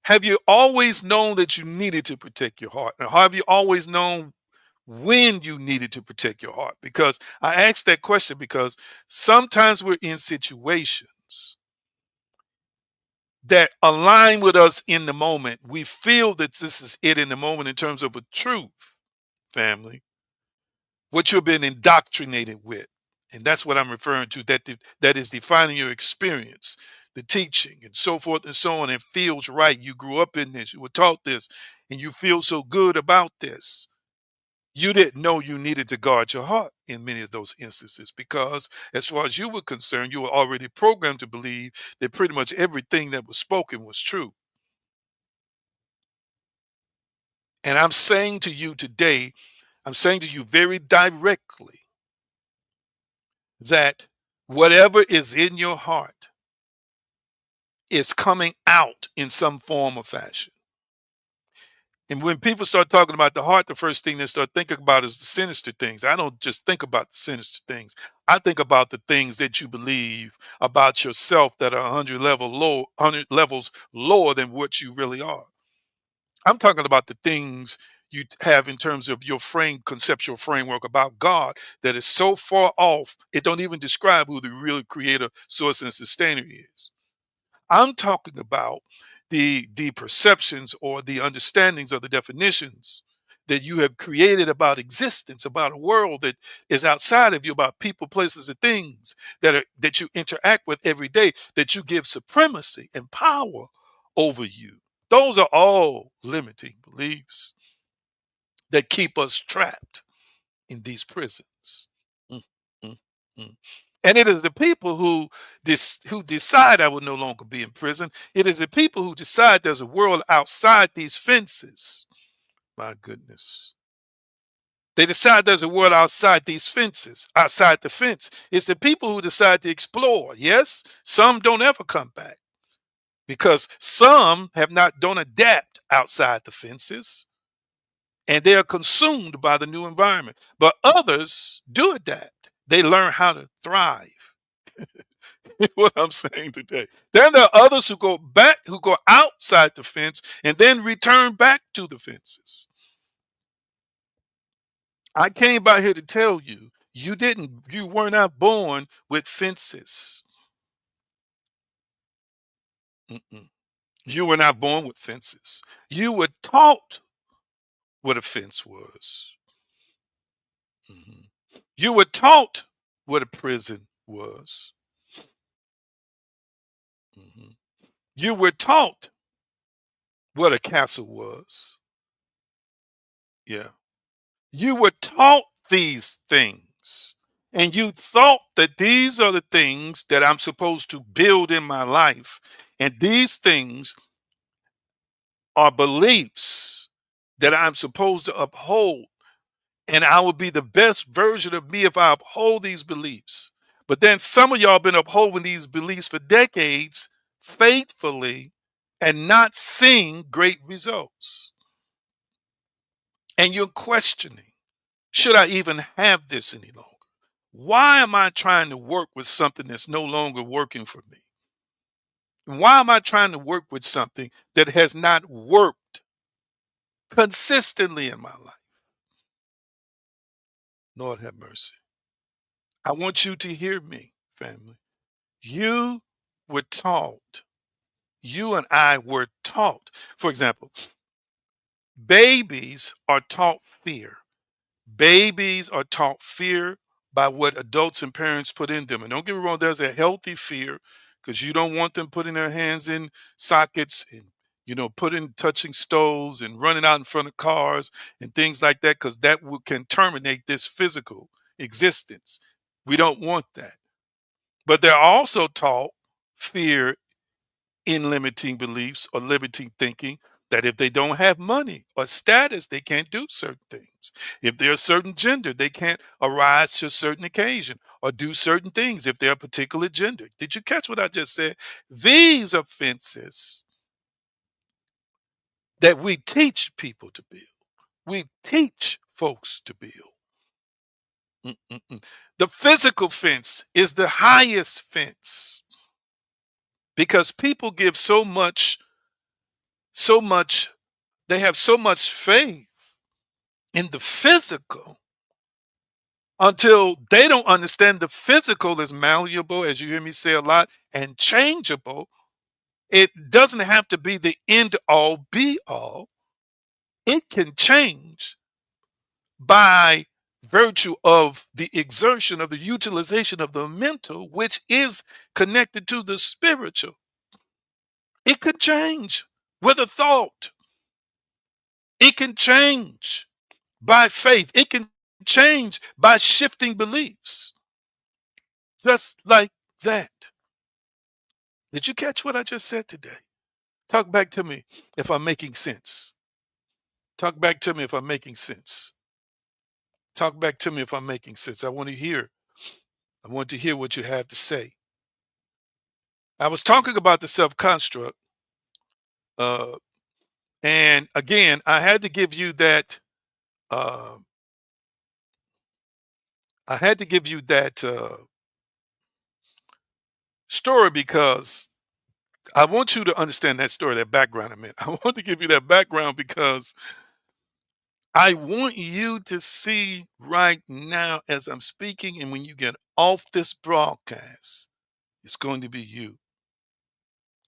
Speaker 1: Have you always known that you needed to protect your heart? Or have you always known when you needed to protect your heart? Because I asked that question because sometimes we're in situations that align with us in the moment. We feel that this is it in the moment in terms of a truth, family, what you've been indoctrinated with. And that's what I'm referring to, that is defining your experience, the teaching, and so forth and so on. It feels right. You grew up in this, you were taught this, and you feel so good about this. You didn't know you needed to guard your heart in many of those instances because, as far as you were concerned, you were already programmed to believe that pretty much everything that was spoken was true. And I'm saying to you today, I'm saying to you very directly that whatever is in your heart is coming out in some form or fashion. And when people start talking about the heart, the first thing they start thinking about is the sinister things. I don't just think about the sinister things. I think about the things that you believe about yourself that are 100 levels lower than what you really are. I'm talking about the things you have in terms of your conceptual framework about God that is so far off, it don't even describe who the real creator, source, and sustainer is. I'm talking about the perceptions or the understandings or the definitions that you have created about existence, about a world that is outside of you, about people, places, and things that you interact with every day, that you give supremacy and power over you. Those are all limiting beliefs that keep us trapped in these prisons. Mm, mm, mm. And it is the people who decide I will no longer be in prison. It is the people who decide there's a world outside these fences. My goodness. They decide there's a world outside these fences, outside the fence. It's the people who decide to explore. Yes, some don't ever come back because some have not don't adapt outside the fences and they are consumed by the new environment. But others do adapt. They learn how to thrive. What I'm saying today. Then there are others who go back, who go outside the fence and then return back to the fences. I came by here to tell you, you were not born with fences. Mm-mm. You were not born with fences. You were taught what a fence was. Mhm. You were taught what a prison was. Mhm. You were taught what a castle was. Yeah. You were taught these things. And you thought that these are the things that I'm supposed to build in my life. And these things are beliefs that I'm supposed to uphold. And I will be the best version of me if I uphold these beliefs. But then some of y'all been upholding these beliefs for decades faithfully and not seeing great results. And you're questioning, should I even have this any longer? Why am I trying to work with something that's no longer working for me? Why am I trying to work with something that has not worked consistently in my life? Lord have mercy. I want you to hear me, family. You were taught, you and I were taught. For example, babies are taught fear. Babies are taught fear by what adults and parents put in them. And don't get me wrong, there's a healthy fear because you don't want them putting their hands in sockets and putting touching stoves and running out in front of cars and things like that, because can terminate this physical existence. We don't want that. But they're also taught fear in limiting beliefs or limiting thinking, that if they don't have money or status, they can't do certain things. If they're a certain gender, they can't arise to a certain occasion or do certain things if they're a particular gender. Did you catch what I just said? These are fences that we teach people to build. We teach folks to build. Mm-mm-mm. The physical fence is the highest fence because people give so much, they have so much faith in the physical until they don't understand the physical is malleable, as you hear me say a lot, and changeable. It doesn't have to be the end all be all. It can change by virtue of the exertion of the utilization of the mental, which is connected to the spiritual. It could change with a thought. It can change by faith. It can change by shifting beliefs. Just like that. Did you catch what I just said today? Talk back to me if I'm making sense. Talk back to me if I'm making sense. Talk back to me if I'm making sense. I want to hear. I want to hear what you have to say. I was talking about the self construct, uh, and again, I had to give you that. Uh, I had to give you that story because I want you to understand that story, that background. I mean, I want to give you that background because I want you to see right now as I'm speaking, and when you get off this broadcast, it's going to be you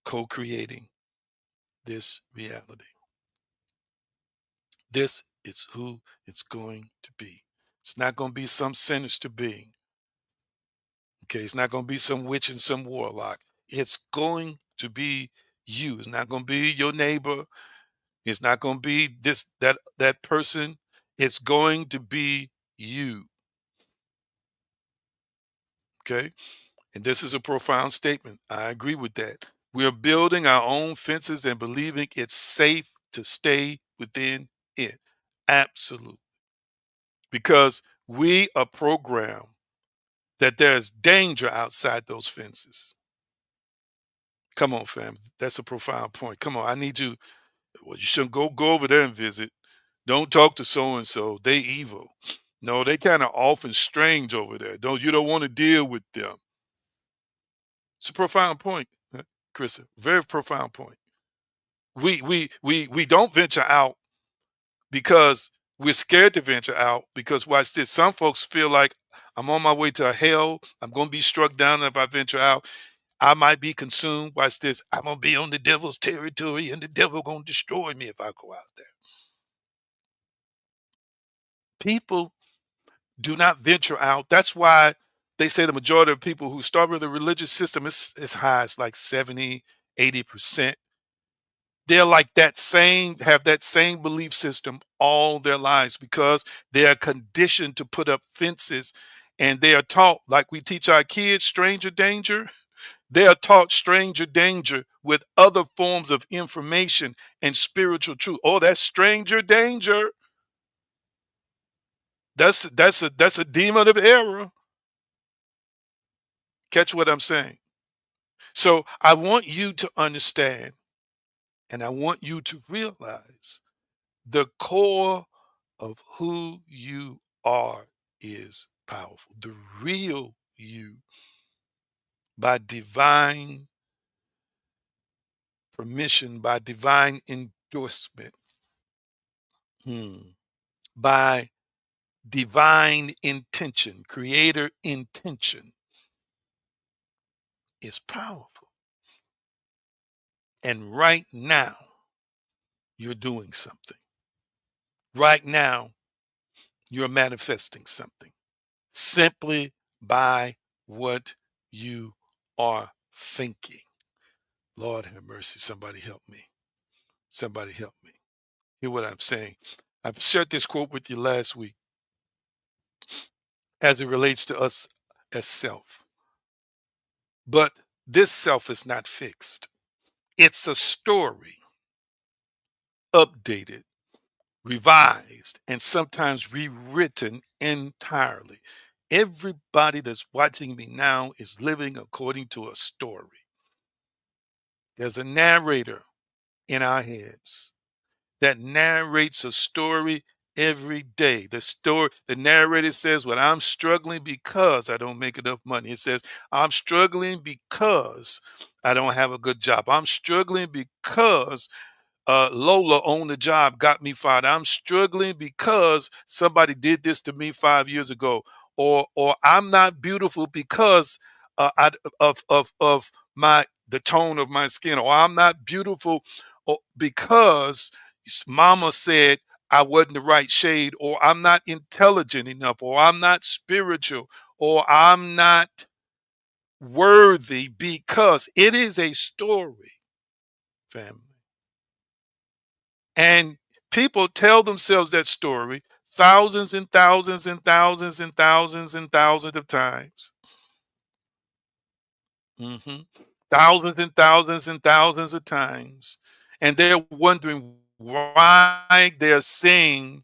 Speaker 1: co creating this reality. This is who it's going to be. It's not going to be some sinister being. Okay. It's not going to be some witch and some warlock. It's going to be you. It's not going to be your neighbor. It's not going to be that person. It's going to be you. Okay. And this is a profound statement. I agree with that. We are building our own fences and believing it's safe to stay within it. Absolutely. Because we are programmed that there's danger outside those fences. Come on, fam. That's a profound point. Come on. I need you. Well, you shouldn't go over there and visit. Don't talk to so and so. They evil. No, they kind of off and strange over there. You don't want to deal with them. It's a profound point, Chris. Very profound point. We don't venture out because we're scared to venture out because watch this. Some folks feel like I'm on my way to hell. I'm gonna be struck down if I venture out. I might be consumed. Watch this. I'm gonna be on the devil's territory and the devil gonna destroy me if I go out there. People do not venture out. That's why they say the majority of people who start with a religious system is high. It's like 70, 80%. They're like that same, have that same belief system all their lives because they are conditioned to put up fences and they are taught, like we teach our kids stranger danger. They are taught stranger danger with other forms of information and spiritual truth. Oh, that's stranger danger. That's a demon of error. Catch what I'm saying? So I want you to understand and I want you to realize the core of who you are is powerful. The real you, by divine permission, by divine endorsement, by divine intention, creator intention, is powerful. And right now, you're doing something. Right now, you're manifesting something simply by what you are thinking. Lord have mercy. Somebody help me. Somebody help me. Hear what I'm saying. I've shared this quote with you last week as it relates to us as self. But this self is not fixed. It's a story, updated, revised, and sometimes rewritten entirely. Everybody that's watching me now is living according to a story. There's a narrator in our heads that narrates a story every day. The narrator says, well, I'm struggling because I don't make enough money. It says, I'm struggling because I don't have a good job. I'm struggling because Lola on the job got me fired. I'm struggling because somebody did this to me 5 years ago, or I'm not beautiful because of my the tone of my skin, or I'm not beautiful because Mama said I wasn't the right shade, or I'm not intelligent enough, or I'm not spiritual, or I'm not worthy because it is a story, family. And people tell themselves that story thousands and thousands and thousands and thousands and thousands of times. Mhm. Thousands and thousands and thousands of times. And they're wondering why they're seeing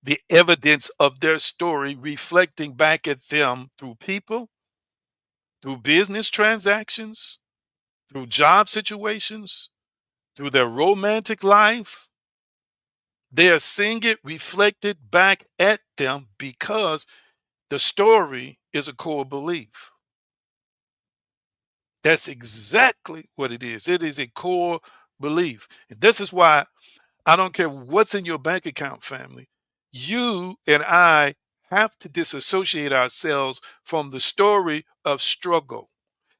Speaker 1: the evidence of their story reflecting back at them through people, through business transactions, through job situations, through their romantic life. They are seeing it reflected back at them because the story is a core belief. That's exactly what it is. It is a core belief. And this is why I don't care what's in your bank account, family. You and I have to disassociate ourselves from the story of struggle.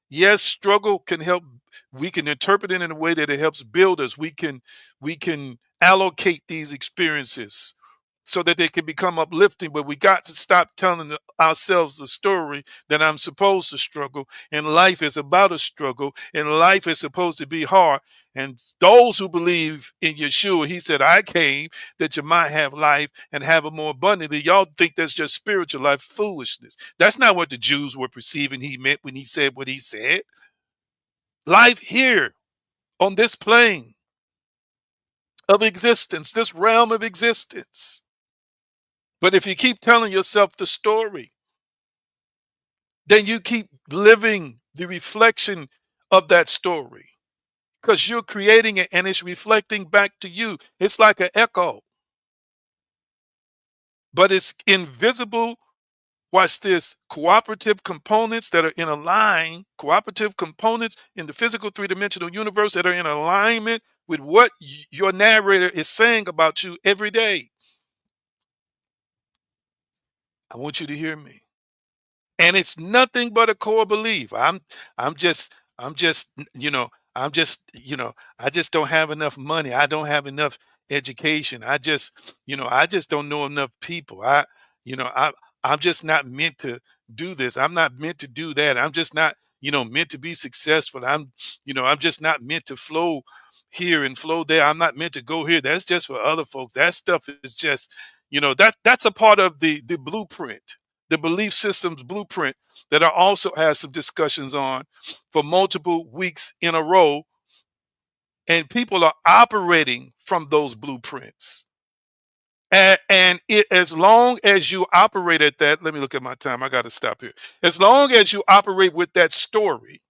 Speaker 1: Yes, struggle can help. We can interpret it in a way that it helps build us. We can allocate these experiences so that they can become uplifting, but we got to stop telling ourselves the story that I'm supposed to struggle, and life is about a struggle, and life is supposed to be hard. And those who believe in Yeshua, he said, I came that you might have life and have it more abundantly. Y'all think that's just spiritual life foolishness. That's not what the Jews were perceiving he meant when he said what he said. Life here on this plane of existence, this realm of existence. But if you keep telling yourself the story, then you keep living the reflection of that story because you're creating it and it's reflecting back to you. It's like an echo, but it's invisible. Watch this, cooperative components that are in a line, cooperative components in the physical three-dimensional universe that are in alignment with what your narrator is saying about you every day. I want you to hear me. And it's nothing but a core belief. I just don't have enough money. I don't have enough education. I just don't know enough people. I'm just not meant to do this. I'm not meant to do that. I'm just not, meant to be successful. I'm just not meant to flow here and flow there. I'm not meant to go here. That's just for other folks. That stuff is just, that's a part of the blueprint, the belief systems blueprint that I also had some discussions on for multiple weeks in a row. And people are operating from those blueprints. As long as you operate at that, let me look at my time. I got to stop here. As long as you operate with that story,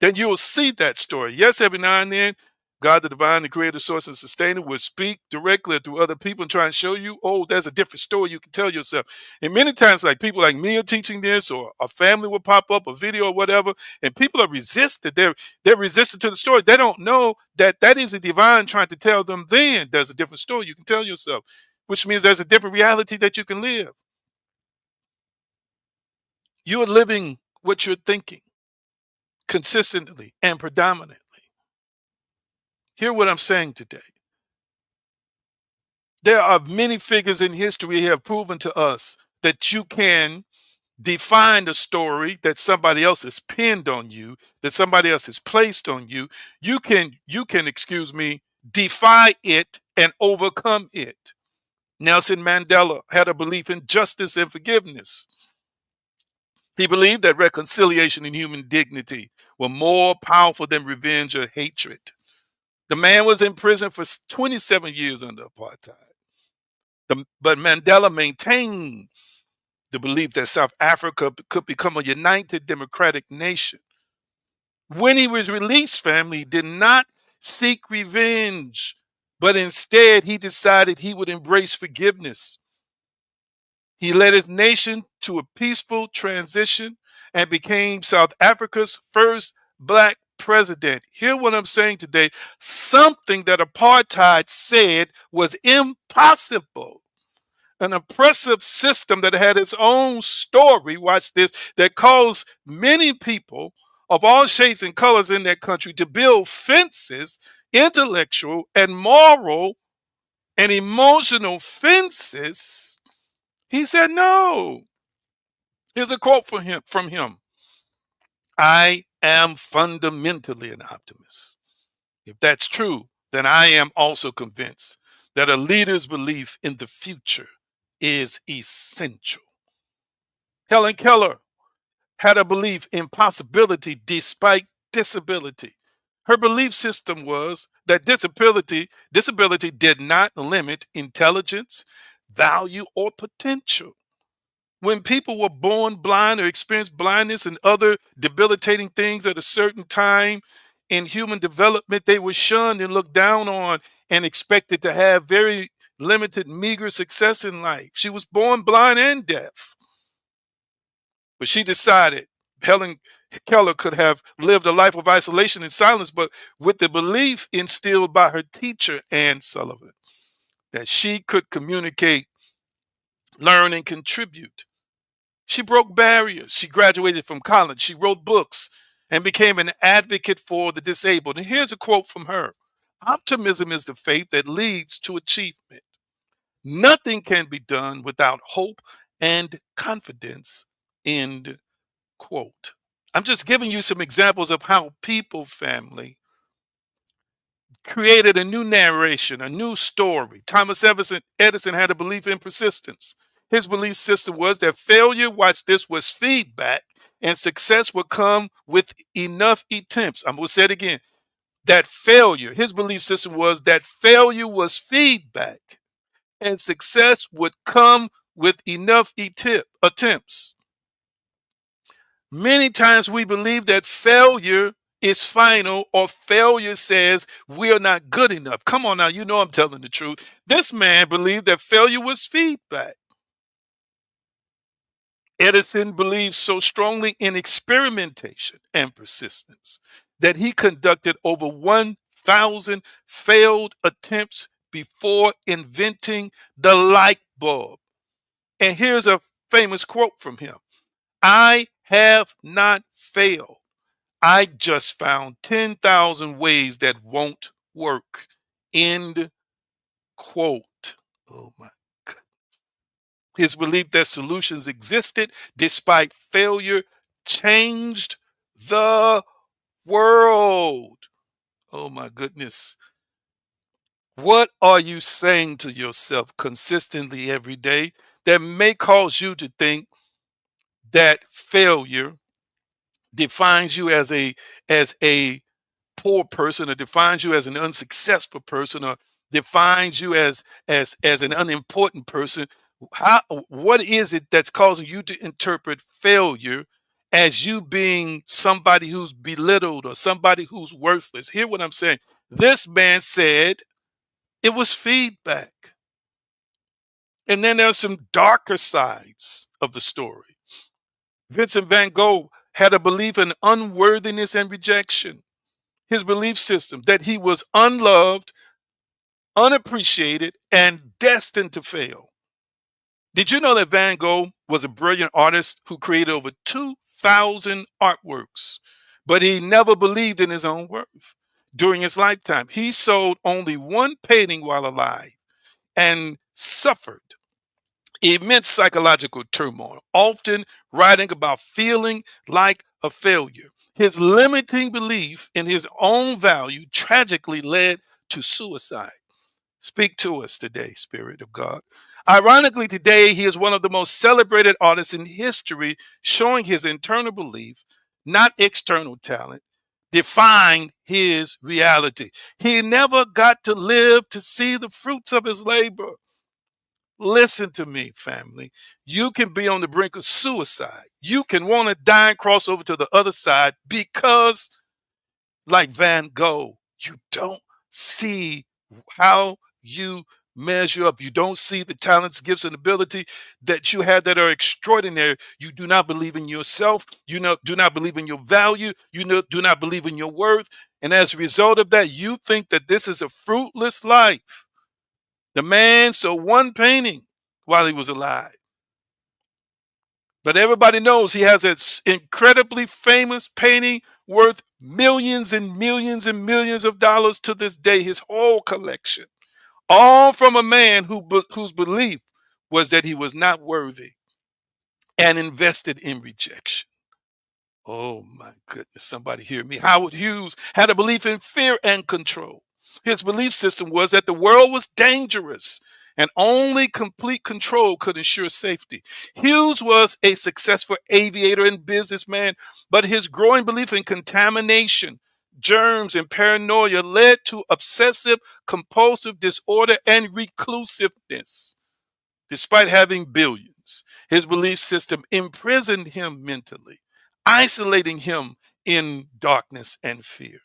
Speaker 1: then you will see that story. Yes, every now and then, God, the divine, the creator, source, and sustainer will speak directly through other people and try and show you, oh, there's a different story you can tell yourself. And many times, like people like me are teaching this, or a family will pop up, a video or whatever, and people are resistant. They're resistant to the story. They don't know that that is a divine trying to tell them then there's a different story you can tell yourself, which means there's a different reality that you can live. You are living what you're thinking. consistently and predominantly. Hear what I'm saying today. There are many figures in history who have proven to us that you can define the story that somebody else has pinned on you, that somebody else has placed on you. You can, excuse me, defy it and overcome it. Nelson Mandela had a belief in justice and forgiveness. He believed that reconciliation and human dignity were more powerful than revenge or hatred. The man was in prison for 27 years under apartheid. But Mandela maintained the belief that South Africa could become a united democratic nation. When he was released, family did not seek revenge, but instead he decided he would embrace forgiveness. He led his nation to a peaceful transition and became South Africa's first black president. Hear what I'm saying today. Something that apartheid said was impossible. An oppressive system that had its own story, watch this, that caused many people of all shades and colors in that country to build fences, intellectual and moral and emotional fences. He said no. Here's a quote from him. I am fundamentally an optimist. If that's true, then I am also convinced that a leader's belief in the future is essential. Helen Keller had a belief in possibility despite disability. Her belief system was that disability did not limit intelligence, value, or potential. When people were born blind or experienced blindness and other debilitating things at a certain time in human development, they were shunned and looked down on and expected to have very limited, meager success in life. She was born blind and deaf. But she decided Helen Keller could have lived a life of isolation and silence, but with the belief instilled by her teacher, Anne Sullivan, that she could communicate, learn, and contribute. She broke barriers. She graduated from college. She wrote books and became an advocate for the disabled. And here's a quote from her. Optimism is the faith that leads to achievement. Nothing can be done without hope and confidence. End quote. I'm just giving you some examples of how people, family, created a new narration, a new story. Thomas Edison had a belief in persistence. His belief system was that failure, watch this, was feedback, and success would come with enough attempts. I'm going to say it again. That failure, his belief system was that failure was feedback, and success would come with enough attempts. Many times we believe that failure is final or failure says we are not good enough. Come on now, you know I'm telling the truth. This man believed that failure was feedback. Edison believed so strongly in experimentation and persistence that he conducted over 1,000 failed attempts before inventing the light bulb. And here's a famous quote from him. I have not failed. I just found 10,000 ways that won't work. End quote. Oh my God. His belief that solutions existed despite failure changed the world. Oh my goodness. What are you saying to yourself consistently every day that may cause you to think that failure defines you as a poor person, or defines you as an unsuccessful person, or defines you as an unimportant person? What is it that's causing you to interpret failure as you being somebody who's belittled or somebody who's worthless? Hear what I'm saying. This man said it was feedback. And then there's some darker sides of the story. Vincent van Gogh had a belief in unworthiness and rejection. His belief system that he was unloved, unappreciated, and destined to fail. Did you know that Van Gogh was a brilliant artist who created over 2,000 artworks? but he never believed in his own worth. During his lifetime, he sold only one painting while alive and suffered immense psychological turmoil, often writing about feeling like a failure. His limiting belief in his own value tragically led to suicide. Speak to us today, Spirit of God. Ironically, today he is one of the most celebrated artists in history, showing his internal belief, not external talent, defined his reality. He never got to live to see the fruits of his labor. Listen to me, family. You can be on the brink of suicide. You can want to die and cross over to the other side because, like Van Gogh, you don't see how you measure up. You don't see the talents, gifts, and ability that you have that are extraordinary. You do not believe in yourself. Do not believe in your value. Do not believe in your worth. And as a result of that, you think that this is a fruitless life. The man sold one painting while he was alive. But everybody knows he has an incredibly famous painting worth millions and millions and millions of dollars to this day, his whole collection. All from a man whose belief was that he was not worthy and invested in rejection. Oh my goodness, somebody hear me. Howard Hughes had a belief in fear and control. His belief system was that the world was dangerous and only complete control could ensure safety. Hughes was a successful aviator and businessman, but his growing belief in contamination, germs, and paranoia led to obsessive compulsive disorder and reclusiveness. Despite having billions, his belief system imprisoned him mentally, isolating him in darkness and fear.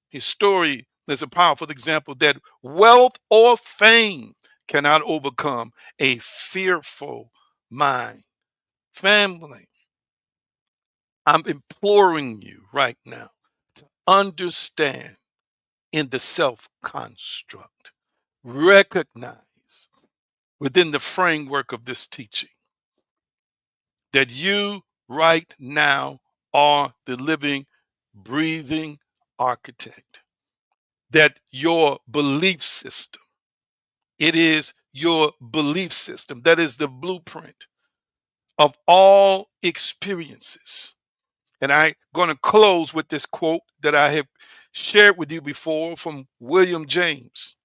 Speaker 1: His story is a powerful example that wealth or fame cannot overcome a fearful mind. Family, I'm imploring you right now to understand in the self construct, recognize within the framework of this teaching that you right now are the living, breathing architect, that your belief system, it is your belief system that is the blueprint of all experiences. And I'm going to close with this quote that I have shared with you before from William James,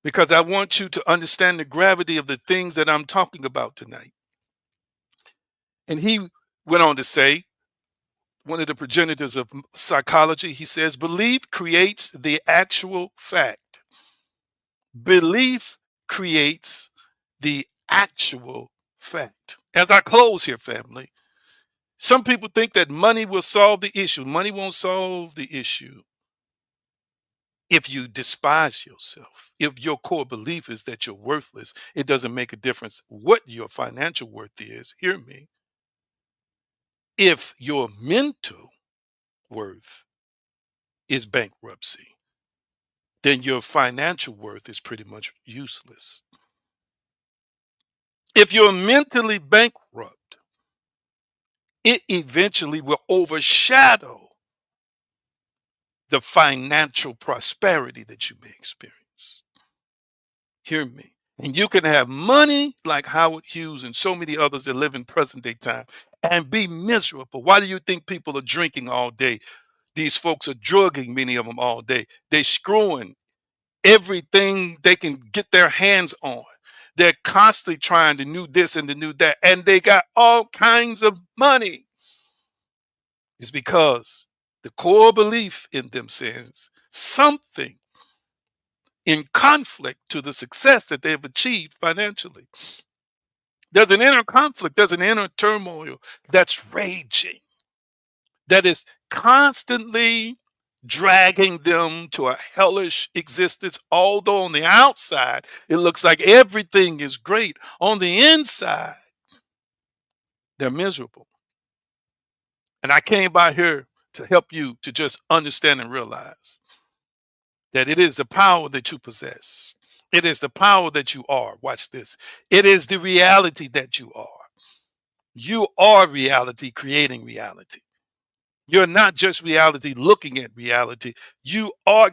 Speaker 1: because I want you to understand the gravity of the things that I'm talking about tonight. And he went on to say, one of the progenitors of psychology, he says, belief creates the actual fact. Belief creates the actual fact. As I close here, family, some people think that money will solve the issue. Money won't solve the issue if you despise yourself. If your core belief is that you're worthless, it doesn't make a difference what your financial worth is. Hear me. If your mental worth is bankruptcy, then your financial worth is pretty much useless. If you're mentally bankrupt, it eventually will overshadow the financial prosperity that you may experience. Hear me. And you can have money like Howard Hughes and so many others that live in present day time and be miserable. Why do you think people are drinking all day? These folks are drugging, many of them, all day. They're screwing everything they can get their hands on. They're constantly trying to do this and to do that, and they got all kinds of money. It's because the core belief in them says something in conflict to the success that they've achieved financially. There's an inner conflict, there's an inner turmoil that's raging, that is constantly dragging them to a hellish existence. Although on the outside, it looks like everything is great, on the inside, they're miserable. And I came by here to help you to just understand and realize that it is the power that you possess. It is the power that you are. Watch this. It is the reality that you are. You are reality, creating reality. You're not just reality looking at reality. You are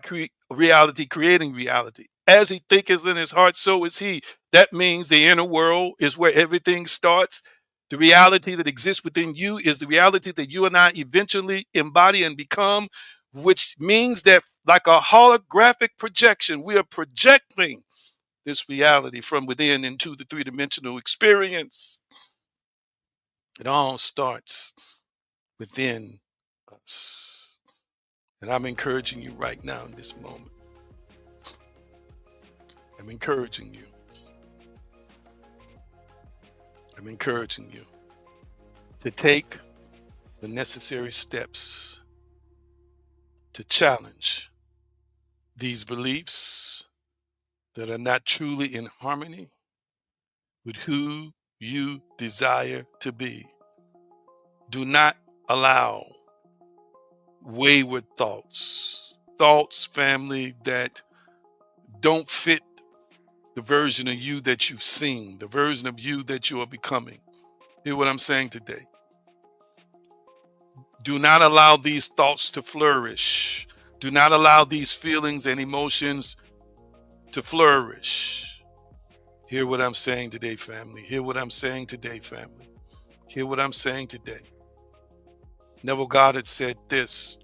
Speaker 1: reality creating reality. As he thinketh in his heart, so is he. That means the inner world is where everything starts. The reality that exists within you is the reality that you and I eventually embody and become, which means that, like a holographic projection, we are projecting this reality from within into the three-dimensional experience. It all starts within us. And I'm encouraging you right now in this moment. I'm encouraging you. I'm encouraging you to take the necessary steps to challenge these beliefs that are not truly in harmony with who you desire to be. Do not allow wayward thoughts, family, that don't fit the version of you that you've seen, the version of you that you are becoming. Hear what I'm saying today. Do not allow these thoughts to flourish. Do not allow these feelings and emotions to flourish. Hear what I'm saying today, family. Hear what I'm saying today, family. Hear what I'm saying today. Neville Goddard said this: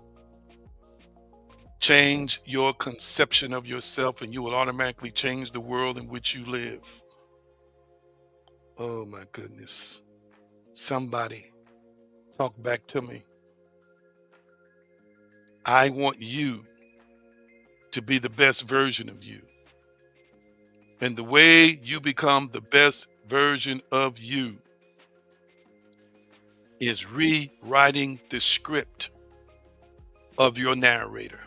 Speaker 1: change your conception of yourself and you will automatically change the world in which you live. Oh my goodness. Somebody talk back to me. I want you to be the best version of you. And the way you become the best version of you is rewriting the script of your narrator.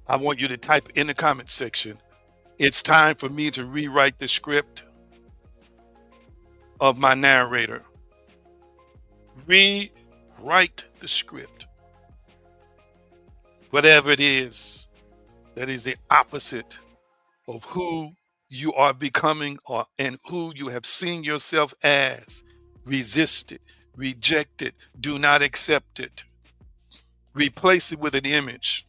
Speaker 1: I want you to type in the comment section, it's time for me to rewrite the script of my narrator. Rewrite the script. Whatever it is that is the opposite of who you are becoming and who you have seen yourself as. Resist it, reject it, do not accept it. Replace it with an image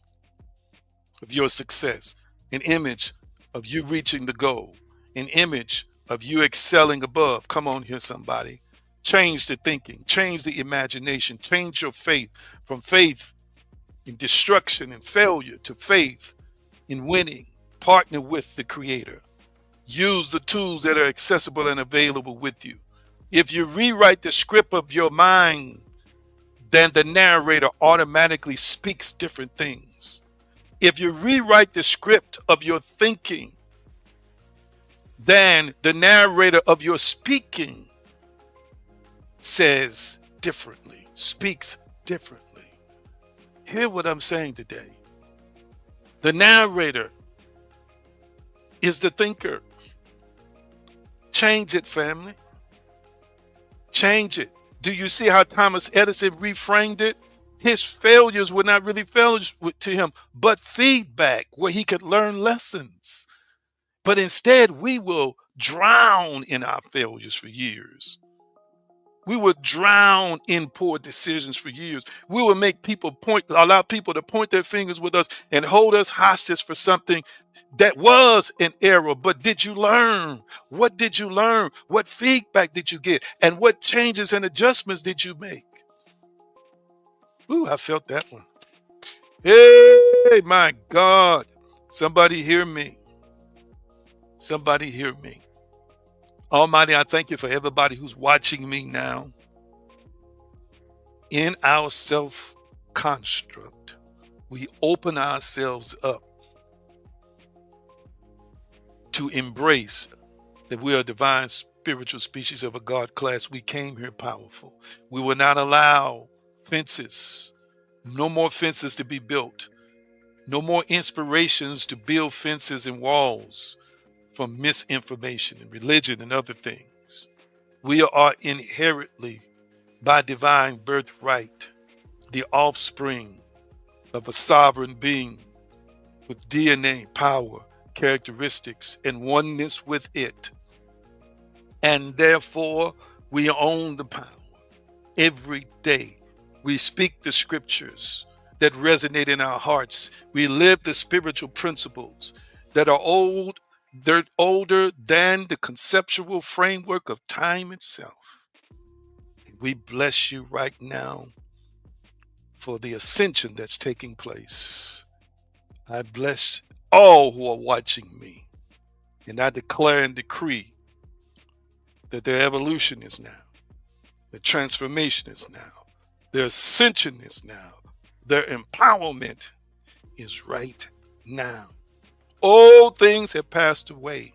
Speaker 1: of your success, an image of you reaching the goal, an image of you excelling above. Come on here, somebody. Change the thinking, change the imagination, change your faith from faith in destruction and failure to faith in winning. Partner with the Creator. Use the tools that are accessible and available with you. If you rewrite the script of your mind, then the narrator automatically speaks different things. If you rewrite the script of your thinking, then the narrator of your speaking says differently, speaks differently. Hear what I'm saying today. The narrator is the thinker. Change it, family. Change it. Do you see how Thomas Edison reframed it? His failures were not really failures to him, but feedback where he could learn lessons. But instead, we will drown in our failures for years. We will drown in poor decisions for years. We will make people allow people to point their fingers with us and hold us hostage for something that was an error. But did you learn? What did you learn? What feedback did you get? And what changes and adjustments did you make? Ooh, I felt that one. Hey, my God. Somebody hear me. Somebody hear me. Almighty, I thank you for everybody who's watching me now. In our self-construct, we open ourselves up to embrace that we are a divine spiritual species of a God class. We came here powerful. We will not allow fences, no more fences to be built, no more inspirations to build fences and walls from misinformation and religion and other things. We are inherently, by divine birthright, the offspring of a sovereign being with DNA, power, characteristics, and oneness with it. And therefore, we own the power every day We speak the scriptures that resonate in our hearts. We live the spiritual principles that are old, they're older than the conceptual framework of time itself. We bless you right now for the ascension that's taking place. I bless all who are watching me, and I declare and decree that their evolution is now, their transformation is now, their ascension is now, their empowerment is right now. Old things have passed away.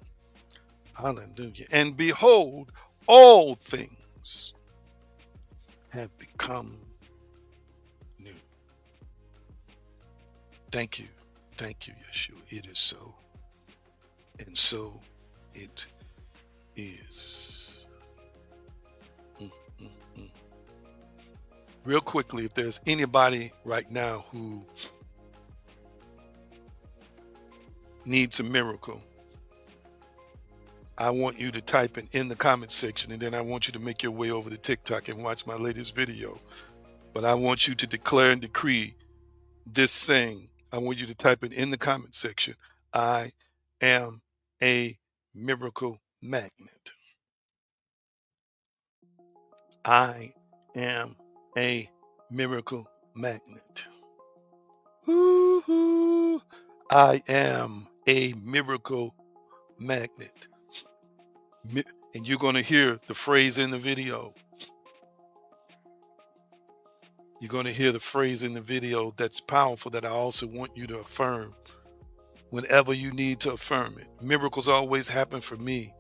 Speaker 1: Hallelujah. And behold, all things have become new. Thank you. Thank you, Yeshua. It is so. And so it is. Mm, mm, mm. Real quickly, if there's anybody right now who needs a miracle, I want you to type it in the comment section, and then I want you to make your way over to TikTok and watch my latest video. But I want you to declare and decree this saying. I want you to type it in the comment section. I am a miracle magnet. I am a miracle magnet. Woo-hoo. I am a miracle magnet. And you're going to hear the phrase in the video. You're going to hear the phrase in the video that's powerful that I also want you to affirm whenever you need to affirm it. Miracles always happen for me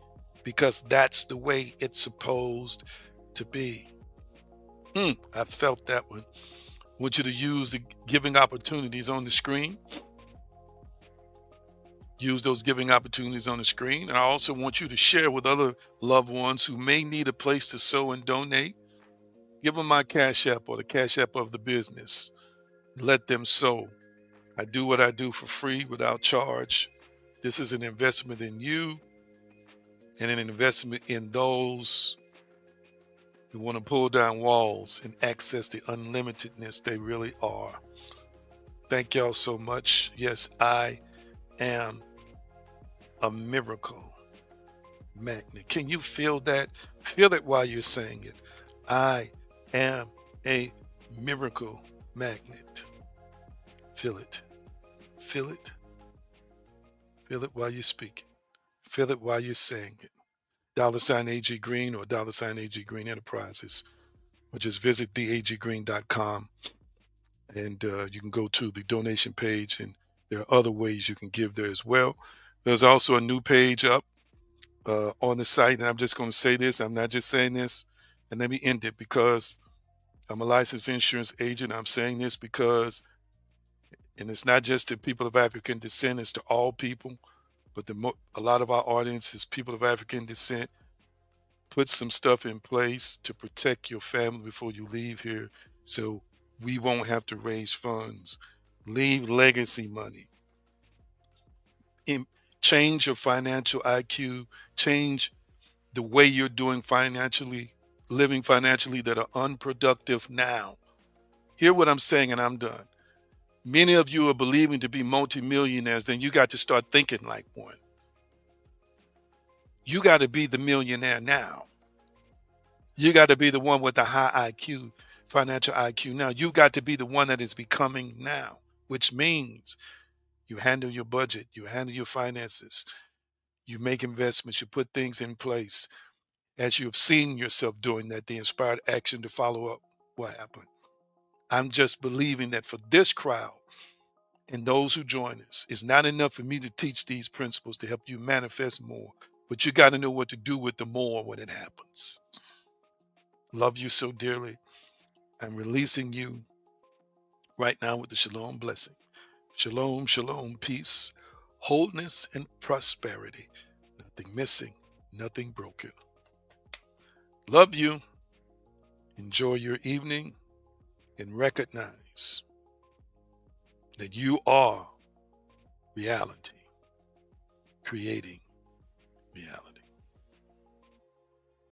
Speaker 1: because that's the way it's supposed to be. I felt that one. I want you to use the giving opportunities on the screen. Use those giving opportunities on the screen. And I also want you to share with other loved ones who may need a place to sow and donate. Give them my Cash App or the Cash App of the business. Let them sow. I do what I do for free without charge. This is an investment in you and an investment in those who want to pull down walls and access the unlimitedness they really are. Thank y'all so much. Yes, I am a miracle magnet. Can you feel that? Feel it while you're saying it. I am a miracle magnet. Feel it. Feel it. Feel it while you're speaking. Feel it while you're saying it. $AG Green or $AG Green Enterprises. Or just visit theaggreen.com and you can go to the donation page, and there are other ways you can give there as well. There's also a new page up on the site, and I'm just going to say this. I'm not just saying this, and let me end it because I'm a licensed insurance agent. I'm saying this because, and it's not just to people of African descent, it's to all people, but a lot of our audience is people of African descent. Put some stuff in place to protect your family before you leave here so we won't have to raise funds. Leave legacy money. Change your financial IQ. Change the way you're doing financially, living financially that are unproductive now. Hear what I'm saying and I'm done. Many of you are believing to be multimillionaires, then you got to start thinking like one. You got to be the millionaire now. You got to be the one with the high IQ, financial IQ now. You got to be the one that is becoming now, which means you handle your budget, you handle your finances, you make investments, you put things in place. As you have seen yourself doing that, the inspired action to follow up what happened. I'm just believing that for this crowd and those who join us, it's not enough for me to teach these principles to help you manifest more, but you got to know what to do with the more when it happens. Love you so dearly. I'm releasing you right now with the shalom blessing. Shalom, shalom, peace, wholeness, and prosperity. Nothing missing, nothing broken. Love you. Enjoy your evening and recognize that you are reality, creating reality.